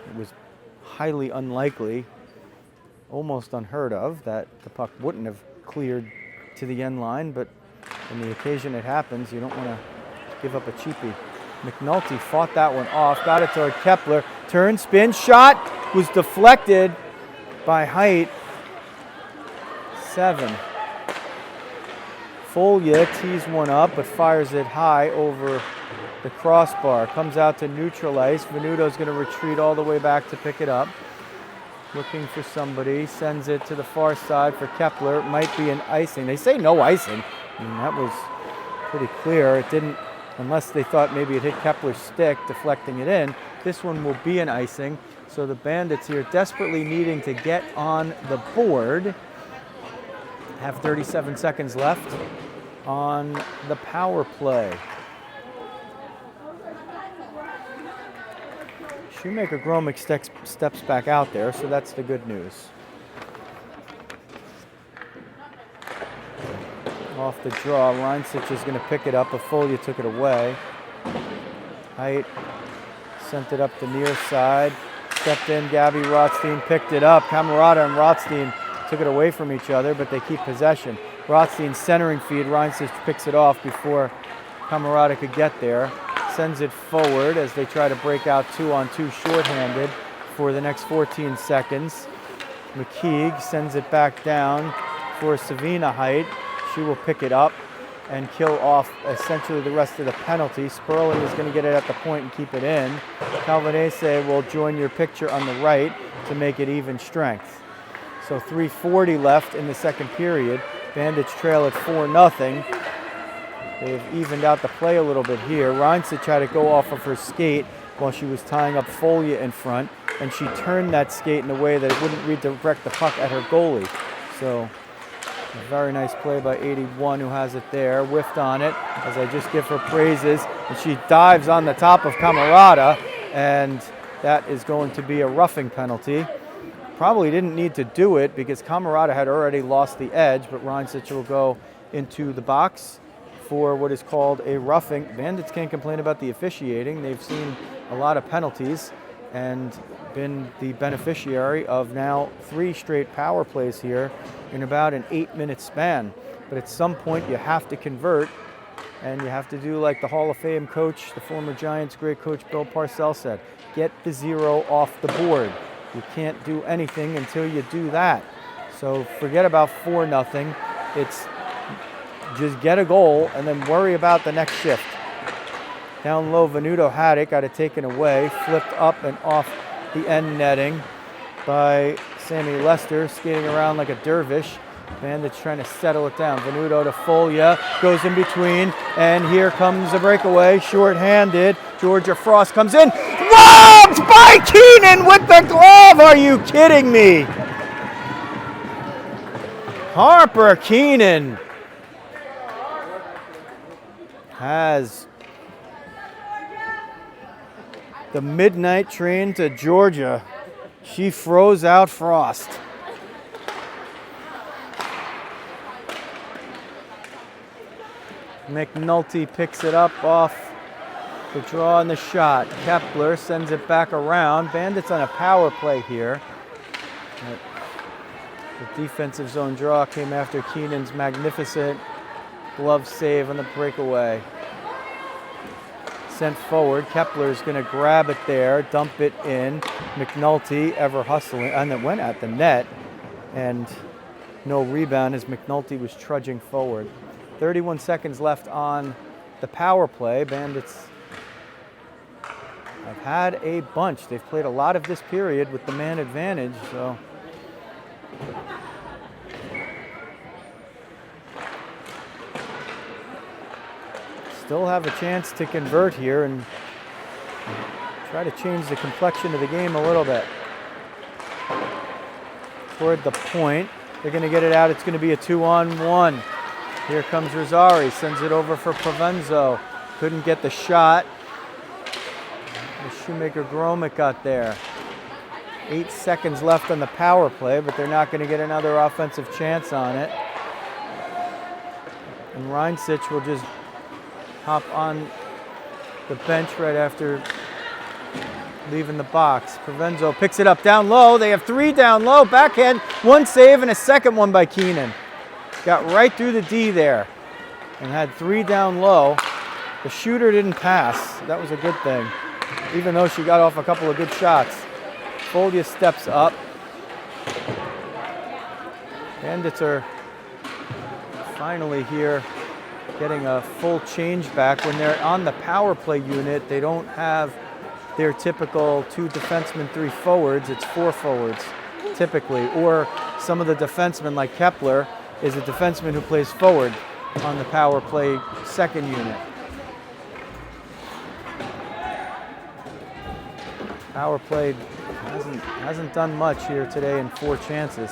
It was highly unlikely, almost unheard of, that the puck wouldn't have cleared to the end line, but on the occasion it happens, you don't want to give up a cheapie. McNulty fought that one off, got it toward Kepler, turn, spin, shot, was deflected by Height. 7. Folia tees one up, but fires it high over the crossbar. Comes out to neutral ice. Venuto's going to retreat all the way back to pick it up. Looking for somebody, sends it to the far side for Kepler. It might be an icing. They say no icing. I mean, that was pretty clear. It didn't, unless they thought maybe it hit Kepler's stick, deflecting it in. This one will be an icing. So the Bandits here desperately needing to get on the board. Have 37 seconds left on the power play. Shoemaker Gromick steps back out there, so that's the good news. off the draw. Reinsich is going to pick it up, but Folia took it away. Height sent it up the near side. Stepped in, Gabby Rothstein picked it up. Camerata and Rothstein took it away from each other, but they keep possession. Rothstein centering feed. Reinsich picks it off before Camerata could get there. Sends it forward as they try to break out 2-on-2 shorthanded for the next 14 seconds. McKeague sends it back down for Savina Height. She will pick it up and kill off essentially the rest of the penalty. Sperling is going to get it at the point and keep it in. Calvanese will join your picture on the right to make it even strength. So 3:40 left in the second period. Bandits trail at 4-0. They've evened out the play a little bit here. Reinsich tried to go off of her skate while she was tying up Folia in front, and she turned that skate in a way that it wouldn't redirect the puck at her goalie. So a very nice play by 81 who has it there. Whiffed on it as I just give her praises, and she dives on the top of Camerata, and that is going to be a roughing penalty. Probably didn't need to do it because Camerata had already lost the edge, but Reinsich will go into the box for what is called a roughing. Bandits can't complain about the officiating. They've seen a lot of penalties and been the beneficiary of now 3 straight power plays here in about an 8-minute span. But at some point you have to convert, and you have to do like the Hall of Fame coach, the former Giants great coach Bill Parcells said, get the 0 off the board. You can't do anything until you do that. So forget about 4-0. It's just get a goal and then worry about the next shift. Down low, Venuto had it, got it taken away, flipped up and off the end netting by Sammy Lester, skating around like a dervish. Bandits trying to settle it down. Venuto to Folia, goes in between, and here comes a breakaway, short-handed. Georgia Frost comes in, robbed by Keenan with the glove! Are you kidding me? Harper Keenan has the midnight train to Georgia. She froze out Frost. McNulty picks it up off the draw and the shot. Kepler sends it back around. Bandits on a power play here. The defensive zone draw came after Keenan's magnificent glove save on the breakaway. Sent forward. Kepler's going to grab it there, dump it in. McNulty ever hustling, and it went at the net, and no rebound as McNulty was trudging forward. 31 seconds left on the power play. Bandits have had a bunch. They've played a lot of this period with the man advantage, so still have a chance to convert here and try to change the complexion of the game a little bit. Toward the point, they're going to get it out. It's going to be a 2-on-1. Here comes Rosari, sends it over for Provenzo. Couldn't get the shot. The Shoemaker Gromick got there. 8 seconds left on the power play, but they're not going to get another offensive chance on it. And Reinsich will just hop on the bench right after leaving the box. Provenzo picks it up down low. They have 3 down low. Backhand, 1 save, and a second one by Keenan. Got right through the D there and had 3 down low. The shooter didn't pass. That was a good thing, even though she got off a couple of good shots. Folia steps up. Bandits are finally here getting a full change back. When they're on the power play unit, they don't have their typical 2 defensemen, 3 forwards. It's 4 forwards typically, or some of the defensemen like Kepler is a defenseman who plays forward on the power play second unit. Power play hasn't done much here today in 4 chances.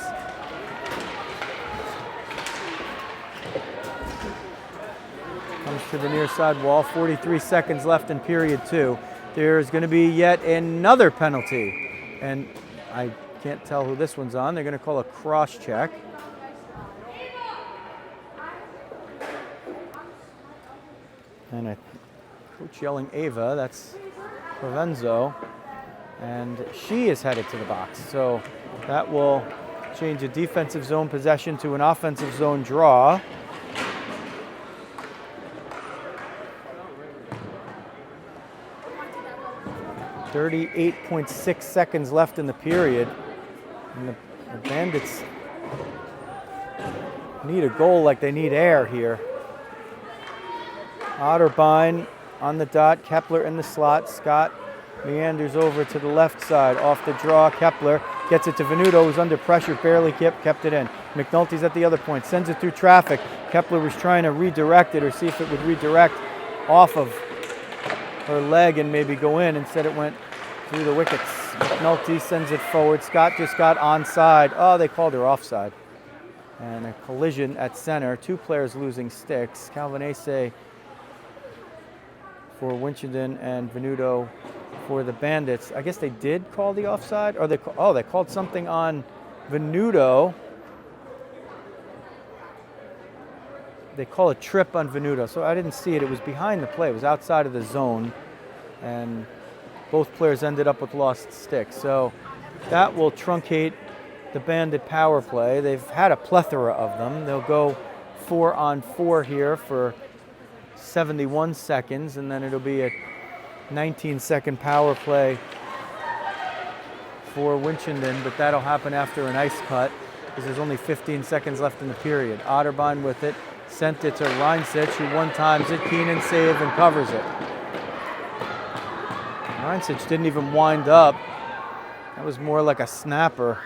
Comes to the near side wall. 43 seconds left in period 2. There's going to be yet another penalty, and I can't tell who this one's on. They're going to call a cross check. And a coach yelling Ava, that's Provenzo. And she is headed to the box. So that will change a defensive zone possession to an offensive zone draw. .38.6 seconds left in the period. And the Bandits need a goal like they need air here. Otterbein on the dot, Kepler in the slot. Scott meanders over to the left side, off the draw. Kepler gets it to Venuto, who's under pressure, barely kept it in. McNulty's at the other point, sends it through traffic. Kepler was trying to redirect it or see if it would redirect off of her leg and maybe go in. Instead it went through the wickets. McNulty sends it forward. Scott just got onside. Oh, they called her offside. And a collision at center. Two players losing sticks. Calvinese for Winchendon and Venuto for the Bandits. I guess they did call the offside, or they called something on Venuto. They call a trip on Venuto, so I didn't see it. It was behind the play. It was outside of the zone, and both players ended up with lost sticks. So that will truncate the Bandit power play. They've had a plethora of them. They'll go 4-on-4 here for 71 seconds, and then it'll be a 19-second power play for Winchendon, but that'll happen after an ice cut because there's only 15 seconds left in the period. Otterbein with it, sent it to Reinsich, who one-times it. Keenan save and covers it. Reinsich didn't even wind up. That was more like a snapper.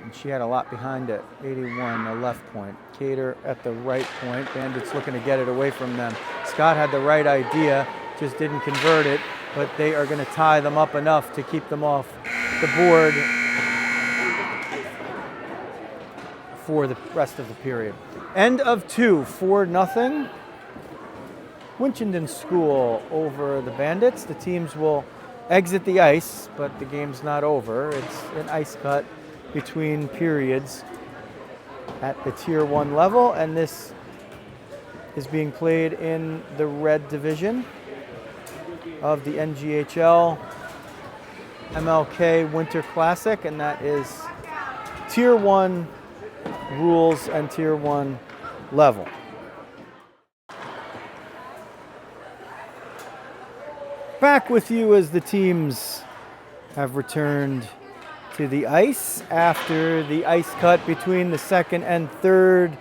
And she had a lot behind it. 81, a left point. Cater at the right point. Bandits looking to get it away from them. Scott had the right idea, just didn't convert it, but they are going to tie them up enough to keep them off the board for the rest of the period. End of 2, 4-0. Winchendon School over the Bandits. The teams will exit the ice, but the game's not over. It's an ice cut between periods at the Tier 1 level, and this is being played in the red division of the NGHL MLK Winter Classic, and that is Tier 1 rules and Tier 1 level. Back with you as the teams have returned to the ice after the ice cut between the second and third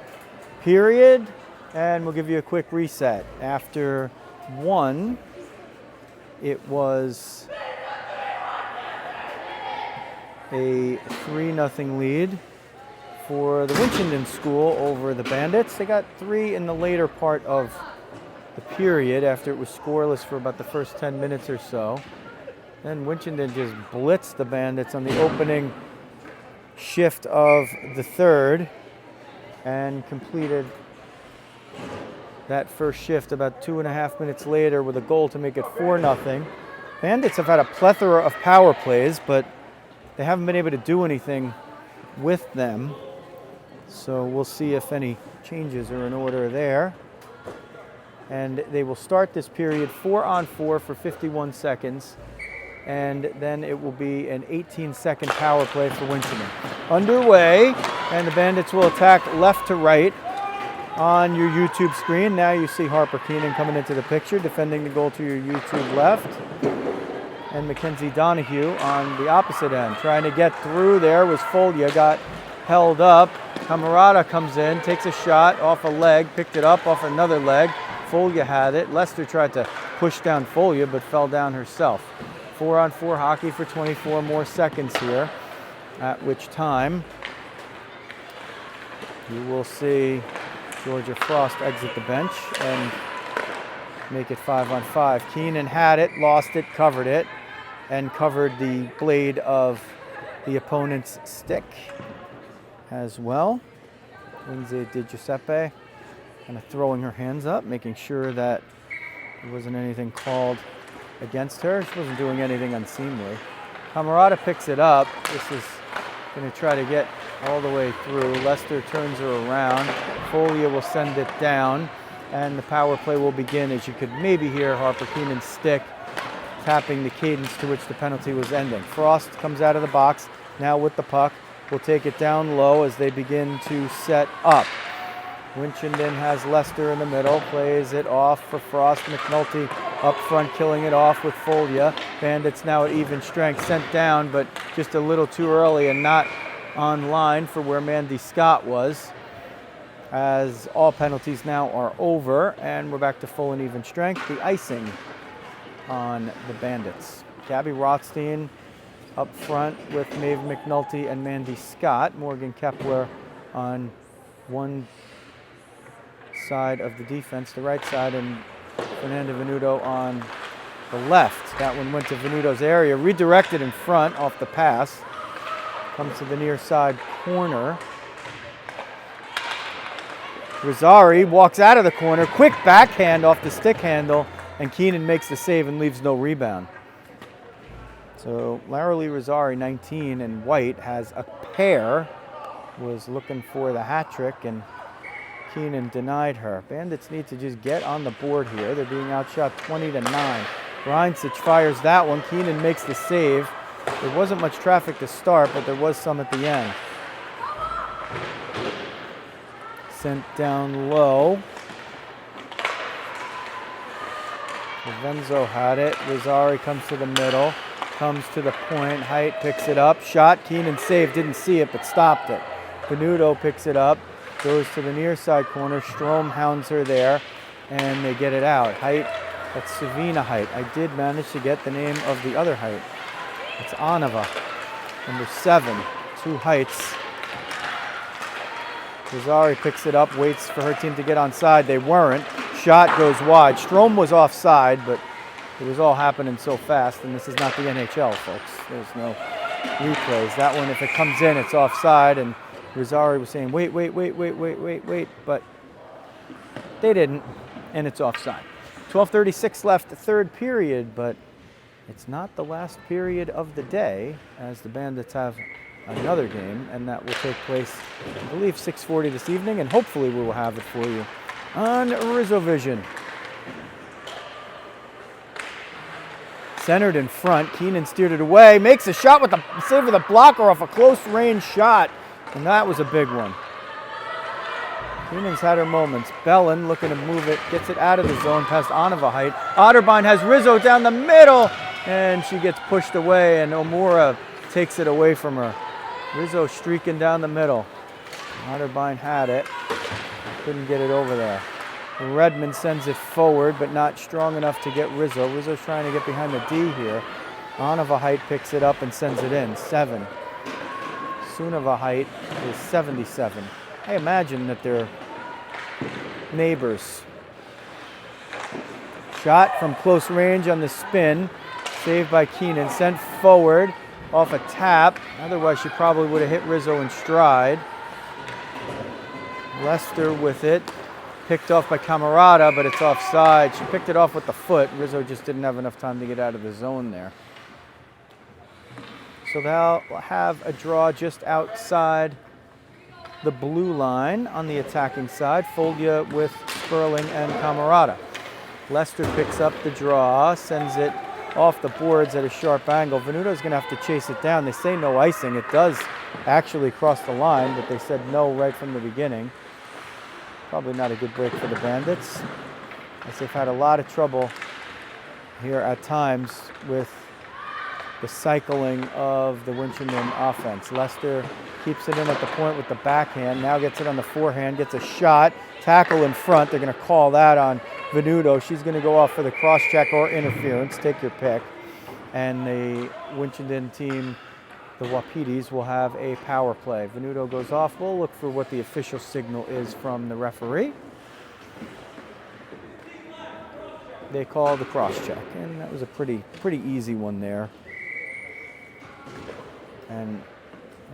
period. And we'll give you a quick reset. After 1, it was a 3-0 lead for the Winchendon School over the Bandits. They got 3 in the later part of the period after it was scoreless for about the first 10 minutes or so. Then Winchendon just blitzed the Bandits on the opening shift of the third and completed that first shift about 2.5 minutes later with a goal to make it 4-0. Bandits have had a plethora of power plays, but they haven't been able to do anything with them. So we'll see if any changes are in order there. And they will start this period 4-on-4 for 51 seconds. And then it will be an 18-second power play for Winchendon. Underway, and the Bandits will attack left to right on your YouTube screen. Now you see Harper Keenan coming into the picture, defending the goal to your YouTube left. And Mackenzie Donahue on the opposite end. Trying to get through there was Folia, got held up. Camarada comes in, takes a shot off a leg, picked it up off another leg. Folia had it. Lester tried to push down Folia, but fell down herself. 4-on-4 hockey for 24 more seconds here, at which time you will see Georgia Frost exit the bench and make it 5-on-5. Keenan had it, lost it, covered it, and covered the blade of the opponent's stick as well. Lindsay Di Giuseppe kind of throwing her hands up, making sure that there wasn't anything called against her. She wasn't doing anything unseemly. Camarada picks it up. This is going to try to get all the way through. Lester turns her around. Folia will send it down. and the power play will begin. As you could maybe hear Harper Keenan's stick tapping the cadence to which the penalty was ending. Frost comes out of the box now with the puck. Will take it down low as they begin to set up. Winchendon has Lester in the middle, plays it off for Frost. McNulty up front, killing it off with Folia. Bandits now at even strength, sent down, but just a little too early and not on line for where Mandy Scott was. As all penalties now are over, and we're back to full and even strength. The icing on the Bandits. Gabby Rothstein up front with Maeve McNulty and Mandy Scott. Morgan Kepler on one side of the defense, the right side, and Fernanda Venuto on the left. That one went to Venuto's area, redirected in front off the pass. Comes to the near side corner. Rosari walks out of the corner, quick backhand off the stick handle, and Keenan makes the save and leaves no rebound. So Lara-Lee Rosari, 19, and White has a pair. Was looking for the hat trick, and Keenan denied her. Bandits need to just get on the board here. They're being outshot 20-9. Reinsich fires that one. Keenan makes the save. There wasn't much traffic to start, but there was some at the end. Sent down low. Venzo had it. Rosari comes to the middle. Comes to the point. Height picks it up. Shot. Keenan saved. Didn't see it, but stopped it. Venuto picks it up. Goes to the near side corner. Strom hounds her there, and they get it out. Height. That's Savina Height. I did manage to get the name of the other Height. It's Anava, number 7. 2 Heights. Rosari picks it up, waits for her team to get onside. They weren't. Shot goes wide. Strom was offside, but it was all happening so fast, and this is not the NHL, folks. There's no replays. That one, if it comes in, it's offside, and Rosari was saying, wait, but they didn't, and it's offside. 12:36 left, the third period, but it's not the last period of the day, as the Bandits have another game, and that will take place, I believe, 6:40 this evening, and hopefully we will have it for you on Rizzo Vision. Centered in front, Keenan steered it away, makes a shot with the save with a blocker off a close range shot, and that was a big one. Keenan's had her moments. Bellin looking to move it, gets it out of the zone past Anava Height. Otterbein has Rizzo down the middle, and she gets pushed away, and Omura takes it away from her. Rizzo streaking down the middle. Otterbein had it, couldn't get it over there. Redmond sends it forward, but not strong enough to get Rizzo. Rizzo's trying to get behind the D here. Anava Height picks it up and sends it in. 7. Sunava Height is 77. I imagine that they're neighbors. Shot from close range on the spin. Saved by Keenan. Sent forward off a tap. Otherwise, she probably would have hit Rizzo in stride. Lester with it. Picked off by Camarada, but it's offside. She picked it off with the foot. Rizzo just didn't have enough time to get out of the zone there. So they'll have a draw just outside the blue line on the attacking side. Folia with Sperling and Camarada. Lester picks up the draw, sends it off the boards at a sharp angle. Venuto's going to have to chase it down. They say no icing. It does actually cross the line, but they said no right from the beginning. Probably not a good break for the Bandits, as they've had a lot of trouble here at times with the cycling of the Winchendon offense. Lester keeps it in at the point with the backhand, now gets it on the forehand, gets a shot, tackle in front. They're going to call that on Venuto. She's going to go off for the cross-check or interference, take your pick. And the Winchendon team, the Wapitis, will have a power play. Venuto goes off. We'll look for what the official signal is from the referee. They call the cross-check, and that was a pretty easy one there. And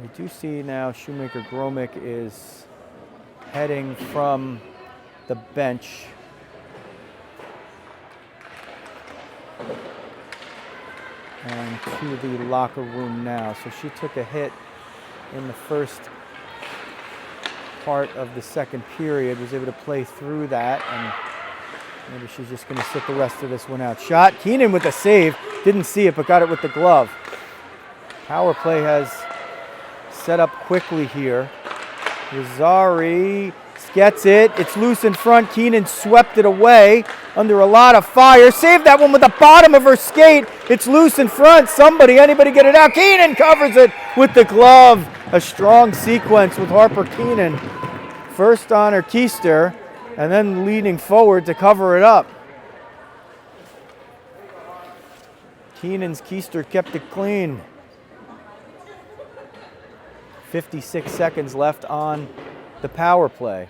I do see now Shoemaker Gromick is heading from the bench. And to the locker room now. So she took a hit in the first part of the second period, was able to play through that, and maybe she's just going to sit the rest of this one out. Shot, Keenan with a save, didn't see it but got it with the glove. Power play has set up quickly here. Rosari gets it, it's loose in front, Keenan swept it away under a lot of fire, saved that one with the bottom of her skate, it's loose in front, anybody get it out, Keenan covers it with the glove. A strong sequence with Harper Keenan, first on her keister, and then leaning forward to cover it up. Keenan's keister kept it clean. 56 seconds left on the power play.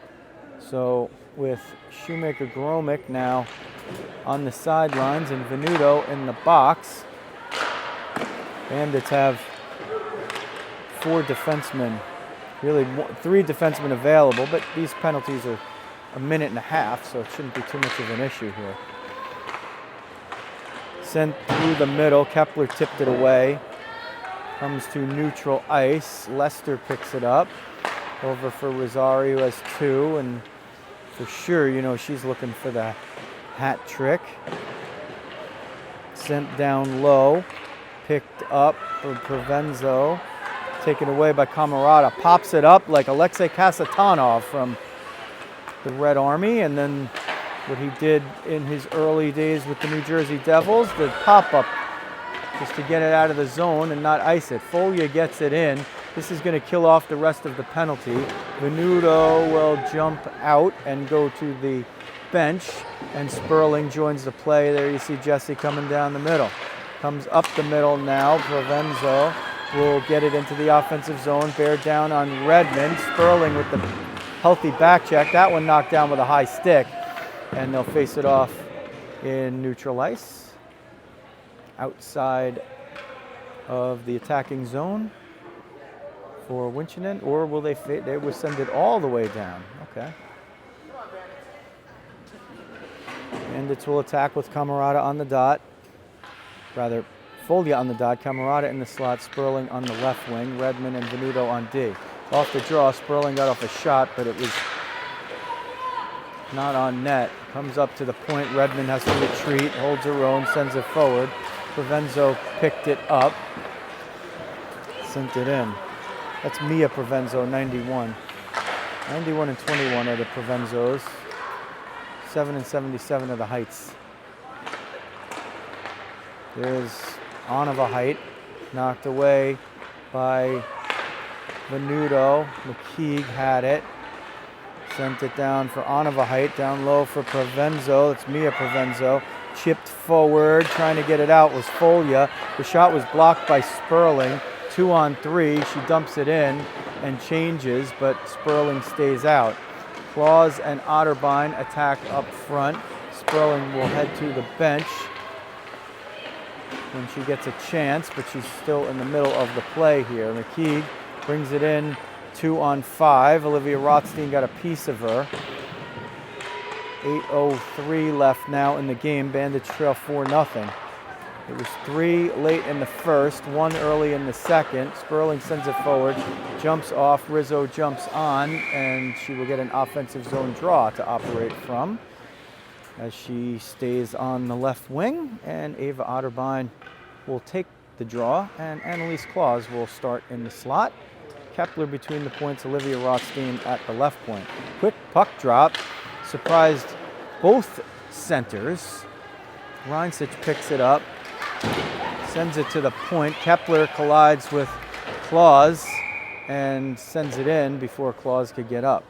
So with Shoemaker Gromick now on the sidelines and Venuto in the box, Bandits have 4 defensemen, really 3 defensemen available, but these penalties are a minute and a half, so it shouldn't be too much of an issue here. Sent through the middle, Kepler tipped it away. Comes to neutral ice, Lester picks it up. Over for Rosario, who has 2, and for sure, you know, she's looking for the hat trick. Sent down low, picked up for Provenzo. Taken away by Camarada, pops it up like Alexei Kasatonov from the Red Army, and then what he did in his early days with the New Jersey Devils, the pop-up just to get it out of the zone and not ice it. Folia gets it in. This is going to kill off the rest of the penalty. Venuto will jump out and go to the bench, and Sperling joins the play. There you see Jesse coming down the middle. Comes up the middle now, Provenzo will get it into the offensive zone, bear down on Redmond. Sperling with the healthy back check. That one knocked down with a high stick, and they'll face it off in neutral ice, outside of the attacking zone for Winchendon, or will they will send it all the way down? Okay. Bandits will attack with Camarada on the dot, rather Folia on the dot, Camarada in the slot, Sperling on the left wing, Redmond and Venuto on D. Off the draw, Sperling got off a shot, but it was not on net. Comes up to the point, Redmond has to retreat, holds her own, sends it forward. Provenzo picked it up, sent it in. That's Mia Provenzo, 91. 91 and 21 are the Provenzos. 7 and 77 are the Heights. There's Anova Height, knocked away by Venuto. McKeague had it. Sent it down for Anova Height, down low for Provenzo. It's Mia Provenzo. Chipped forward, trying to get it out was Folia. The shot was blocked by Sperling. 2 on 3, she dumps it in and changes, but Sperling stays out. Claus and Otterbein attack up front. Sperling will head to the bench when she gets a chance, but she's still in the middle of the play here. McKeague brings it in, 2 on 5. Olivia Rothstein got a piece of her. 8:03 left now in the game. Bandits trail 4-0. It was 3 late in the first, 1 early in the second. Sperling sends it forward, jumps off, Rizzo jumps on, and she will get an offensive zone draw to operate from as she stays on the left wing, and Ava Otterbein will take the draw, and Annalise Claus will start in the slot. Kepler between the points, Olivia Rothstein at the left point. Quick puck drop, surprised both centers. Reinsich picks it up, sends it to the point. Kepler collides with Claus and sends it in before Claus could get up.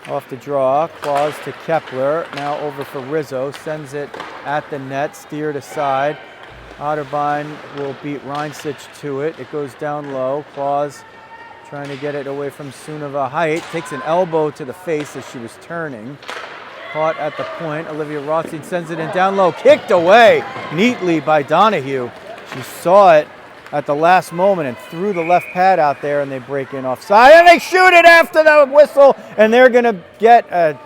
Off the draw, Claus to Kepler, now over for Rizzo, sends it at the net, steered aside. Otterbein will beat Reinsich to it. It goes down low. Claus trying to get it away from Sunava Height. Takes an elbow to the face as she was turning. Caught at the point. Olivia Rothstein sends it in down low. Kicked away neatly by Donahue. She saw it at the last moment and threw the left pad out there, and they break in offside. And they shoot it after the whistle, and they're going to get a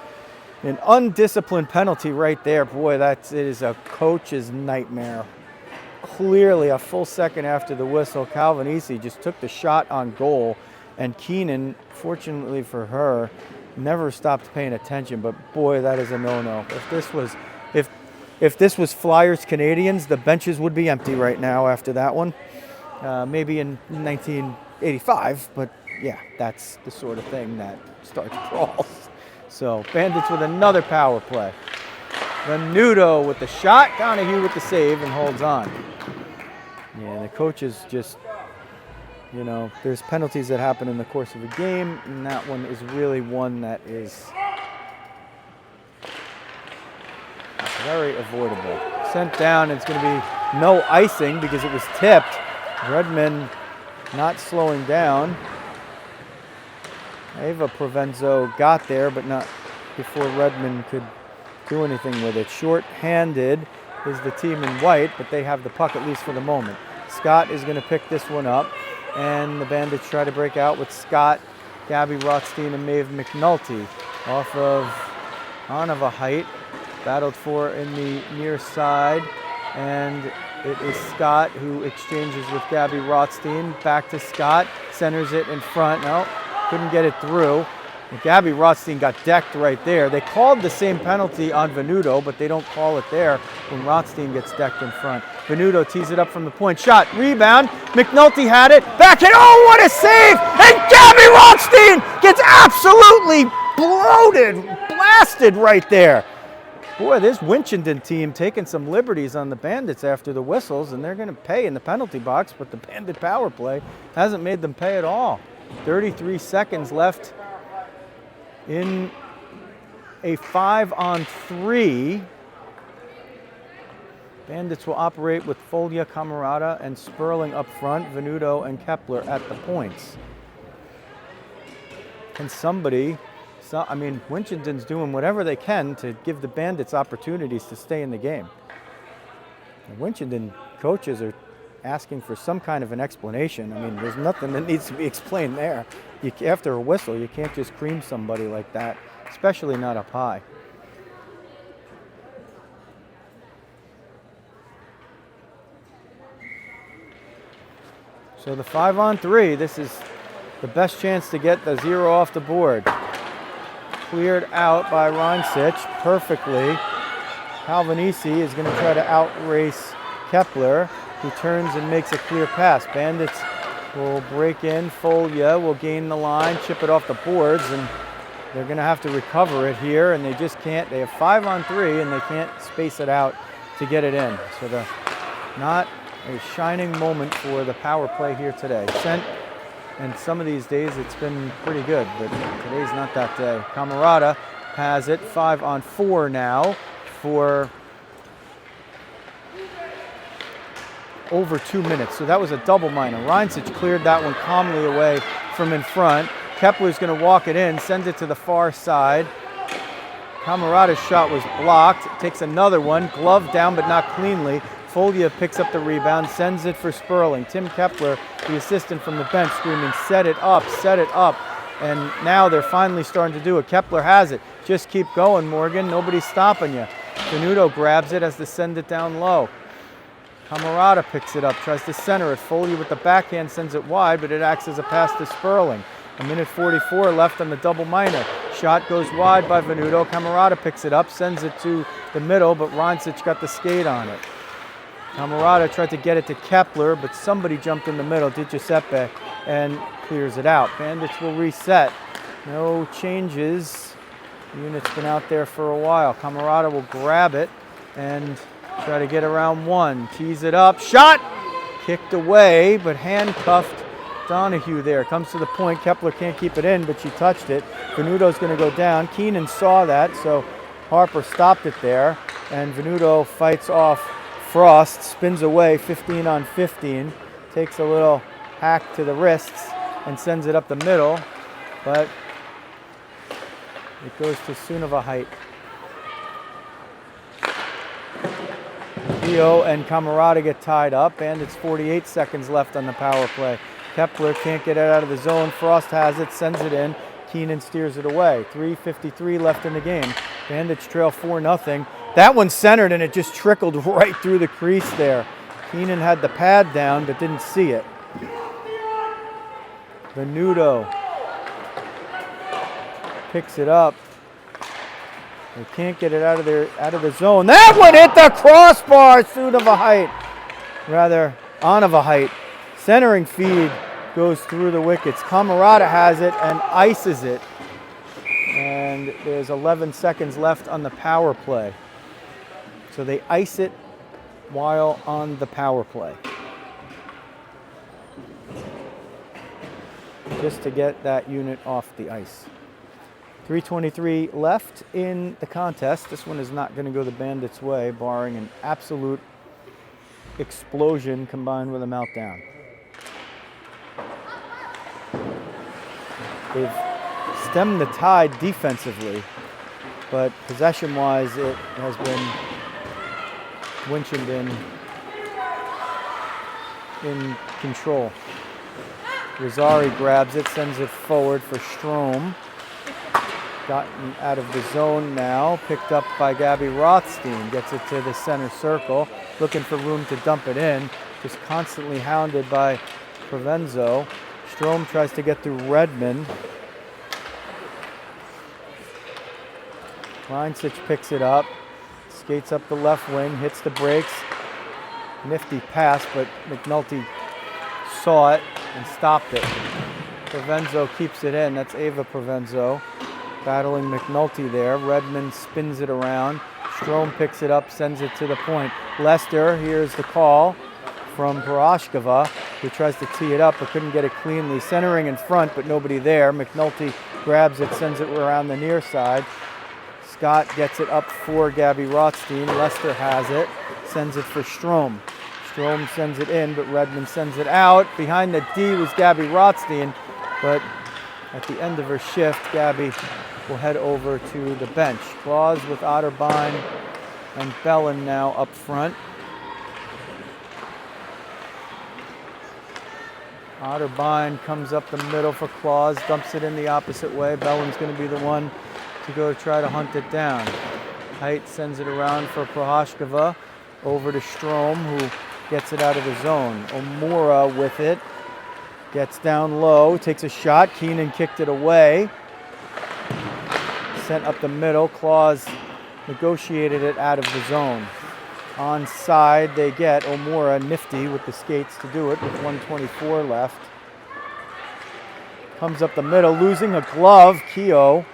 An undisciplined penalty right there. Boy, it is a coach's nightmare. Clearly a full second after the whistle, Calvinisi just took the shot on goal, and Keenan, fortunately for her, never stopped paying attention. But boy, that is a no-no. If this was Flyers Canadians, the benches would be empty right now after that one. Maybe in 1985, but yeah, that's the sort of thing that starts brawls. So Bandits with another power play. Venuto with the shot, Donahue with the save, and holds on. Yeah, the coaches just, you know, there's penalties that happen in the course of a game, and that one is really one that is very avoidable. Sent down, it's going to be no icing because it was tipped. Redmond not slowing down. Ava Provenzo got there, but not before Redmond could do anything with it. Short-handed is the team in white, but they have the puck at least for the moment. Scott is going to pick this one up, and the Bandits try to break out with Scott, Gabby Rothstein, and Maeve McNulty off of a height. Battled for in the near side, and it is Scott who exchanges with Gabby Rothstein. Back to Scott, centers it in front. No, couldn't get it through. And Gabby Rothstein got decked right there. They called the same penalty on Venuto, but they don't call it there when Rothstein gets decked in front. Venuto tees it up from the point. Shot, rebound. McNulty had it. Back it. Oh, what a save! And Gabby Rothstein gets absolutely blasted right there. Boy, this Winchendon team taking some liberties on the Bandits after the whistles, and they're going to pay in the penalty box, but the Bandit power play hasn't made them pay at all. 33 seconds left in a 5-on-3. Bandits will operate with Folia, Camarada, and Sperling up front, Venuto and Kepler at the points. Can somebody... I mean, Winchendon's doing whatever they can to give the Bandits opportunities to stay in the game. The Winchendon coaches are asking for some kind of an explanation. I mean, there's nothing that needs to be explained there. After a whistle, you can't just cream somebody like that, especially not up high. So the 5-on-3, this is the best chance to get the 0 off the board. Cleared out by Reinsic perfectly. Calvinisi is going to try to outrace Kepler, who turns and makes a clear pass. Bandits will break in. Folia will gain the line, chip it off the boards, and they're going to have to recover it here, and they just can't. They have 5-on-3, and they can't space it out to get it in. So not a shining moment for the power play here today. And some of these days it's been pretty good, but today's not that day. Camarada has it, 5-on-4 now for over 2 minutes. So that was a double minor. Reinsic cleared that one calmly away from in front. Kepler's going to walk it in, sends it to the far side. Camarada's shot was blocked. Takes another one, glove down but not cleanly. Folia picks up the rebound, sends it for Sperling. Tim Kepler, the assistant from the bench, screaming, set it up, set it up. And now they're finally starting to do it. Kepler has it. Just keep going, Morgan. Nobody's stopping you. Venuto grabs it, has to send it down low. Camarada picks it up, tries to center it. Folia with the backhand sends it wide, but it acts as a pass to Sperling. 1:44 left on the double minor. Shot goes wide by Venuto. Camarada picks it up, sends it to the middle, but Reinsic got the skate on it. Camarada tried to get it to Kepler, but somebody jumped in the middle, Di Giuseppe, and clears it out. Bandits will reset. No changes. The unit's been out there for a while. Camarada will grab it and try to get around one. Tees it up. Shot! Kicked away, but handcuffed Donahue there. Comes to the point. Kepler can't keep it in, but she touched it. Venuto's going to go down. Keenan saw that, so Harper stopped it there. And Venuto fights off Frost, spins away 15-on-15, takes a little hack to the wrists and sends it up the middle, but it goes to soon of a height. Theo and Camarada get tied up, and it's 48 seconds left on the power play. Kepler can't get it out of the zone. Frost has it, sends it in. Keenan steers it away. 3:53 left in the game. Bandits trail 4-0. That one centered and it just trickled right through the crease there. Keenan had the pad down but didn't see it. Venuto picks it up. They can't get it out of the zone. That one hit the crossbar, soon of a height. Rather, on of a height. Centering feed goes through the wickets. Camarada has it and ices it. And there's 11 seconds left on the power play. So they ice it while on the power play. Just to get that unit off the ice. 3:23 left in the contest. This one is not going to go the Bandits' way, barring an absolute explosion combined with a meltdown. They've stemmed the tide defensively, but possession-wise, it has been Winchendon in control. Rosari grabs it, sends it forward for Strom. Gotten out of the zone now, picked up by Gabby Rothstein, gets it to the center circle, looking for room to dump it in, just constantly hounded by Provenzo. Strom tries to get through Redmond. Kleinsich picks it up, skates up the left wing, hits the brakes. Nifty pass, but McNulty saw it and stopped it. Provenzo keeps it in, that's Ava Provenzo. Battling McNulty there. Redmond spins it around. Strom picks it up, sends it to the point. Lester, here's the call from Parashkova, who tries to tee it up but couldn't get it cleanly. Centering in front, but nobody there. McNulty grabs it, sends it around the near side. Scott gets it up for Gabby Rothstein. Lester has it, sends it for Strom. Strom sends it in, but Redmond sends it out. Behind the D was Gabby Rothstein, but at the end of her shift, Gabby will head over to the bench. Claus with Otterbein and Bellin now up front. Otterbein comes up the middle for Claus, dumps it in the opposite way. Bellin's going to be the one to go try to hunt it down. Height sends it around for Prohashkova, over to Strom, who gets it out of the zone. Omura with it, gets down low, takes a shot. Keenan kicked it away. Sent up the middle. Claus negotiated it out of the zone. Onside they get. Omura nifty with the skates to do it with 1:24 left. Comes up the middle, losing a glove. Keogh,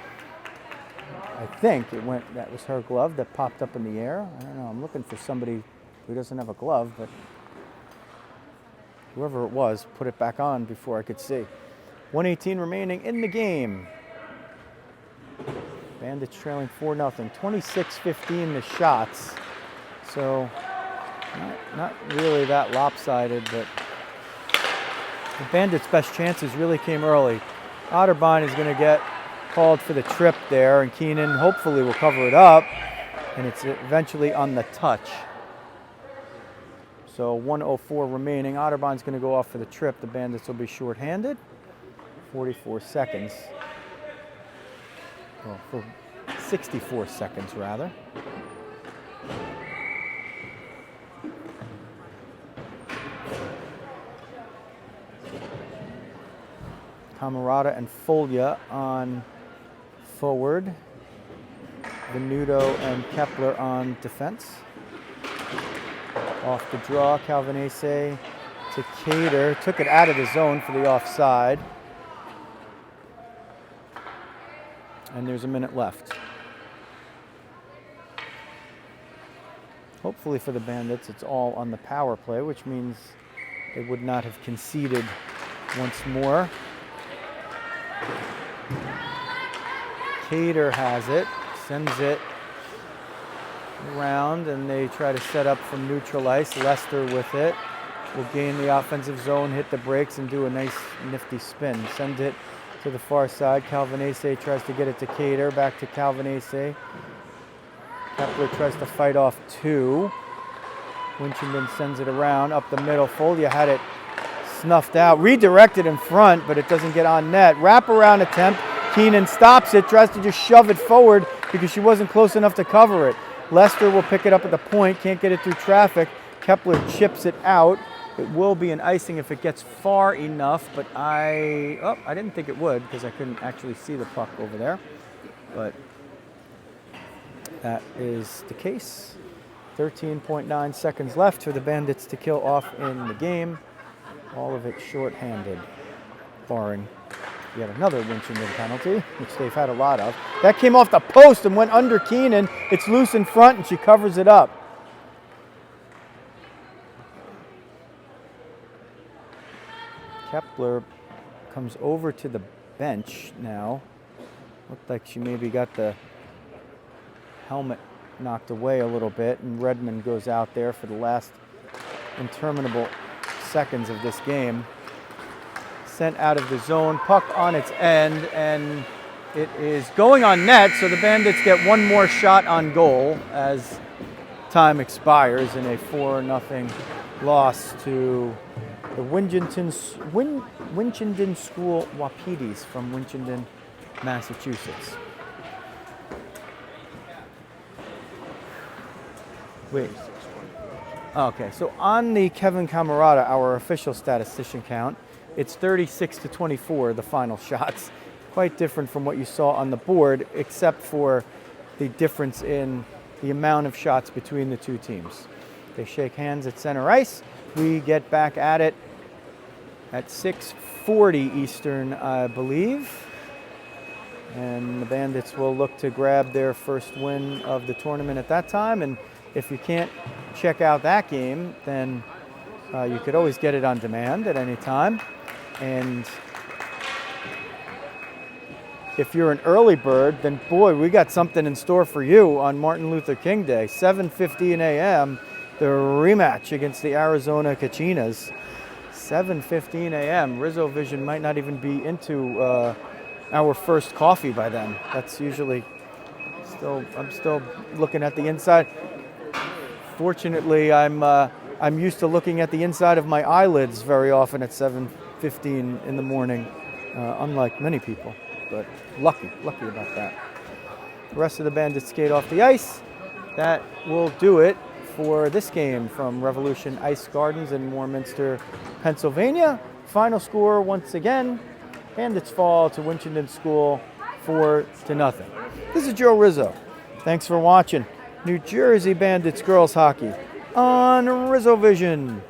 I think it went, that was her glove that popped up in the air. I don't know, I'm looking for somebody who doesn't have a glove, but whoever it was put it back on before I could see. 1:18 remaining in the game. Bandits trailing 4-0. 26-15 the shots. So not really that lopsided, but the Bandits' best chances really came early. Otterbein is going to get called for the trip there, and Keenan hopefully will cover it up, and it's eventually on the touch. So 1:04 remaining. Otterbein's going to go off for the trip. The Bandits will be shorthanded. 44 seconds. Well, for 64 seconds, rather. Camarada and Folia on forward. Venuto and Kepler on defense. Off the draw, Calvanese to Cater. Took it out of the zone for the offside. And there's a minute left. Hopefully for the Bandits, it's all on the power play, which means they would not have conceded once more. Cater has it, sends it around, and they try to set up from neutral ice. Lester with it will gain the offensive zone, hit the brakes, and do a nice nifty spin. Send it to the far side. Calvanese tries to get it to Cater, back to Calvanese. Kepler tries to fight off two. Winchendon sends it around, up the middle. Folia had it snuffed out, redirected in front, but it doesn't get on net. Wraparound attempt. Keenan stops it, tries to just shove it forward because she wasn't close enough to cover it. Lester will pick it up at the point, can't get it through traffic. Kepler chips it out. It will be an icing if it gets far enough, but I didn't think it would because I couldn't actually see the puck over there. But that is the case. 13.9 seconds left for the Bandits to kill off in the game. All of it shorthanded, barring yet another Winchendon penalty, which they've had a lot of. That came off the post and went under Keenan. It's loose in front and she covers it up. Kepler comes over to the bench now. Looked like she maybe got the helmet knocked away a little bit, and Redmond goes out there for the last interminable seconds of this game. Sent out of the zone, puck on its end, and it is going on net, so the Bandits get one more shot on goal as time expires in a 4-0 loss to the Winchendon School Wapitis from Winchendon, Massachusetts. Wait. Okay, so on the Kevin Camerata, our official statistician count, it's 36-24, the final shots. Quite different from what you saw on the board, except for the difference in the amount of shots between the two teams. They shake hands at center ice. We get back at it at 6:40 Eastern, I believe. And the Bandits will look to grab their first win of the tournament at that time. And if you can't check out that game, then you could always get it on demand at any time. And if you're an early bird, then boy, we got something in store for you on Martin Luther King Day, 7:15 a.m., the rematch against the Arizona Kachinas. 7:15 a.m. Rizzo Vision might not even be into our first coffee by then. That's usually I'm still looking at the inside. Fortunately, I'm used to looking at the inside of my eyelids very often at 7:15 in the morning, unlike many people. But lucky about that. The rest of the Bandits skate off the ice. That will do it for this game from Revolution Ice Gardens in Warminster, Pennsylvania. Final score once again, Bandits fall to Winchendon School 4-0. This is Joe Rizzo. Thanks for watching New Jersey Bandits girls hockey on Rizzo Vision.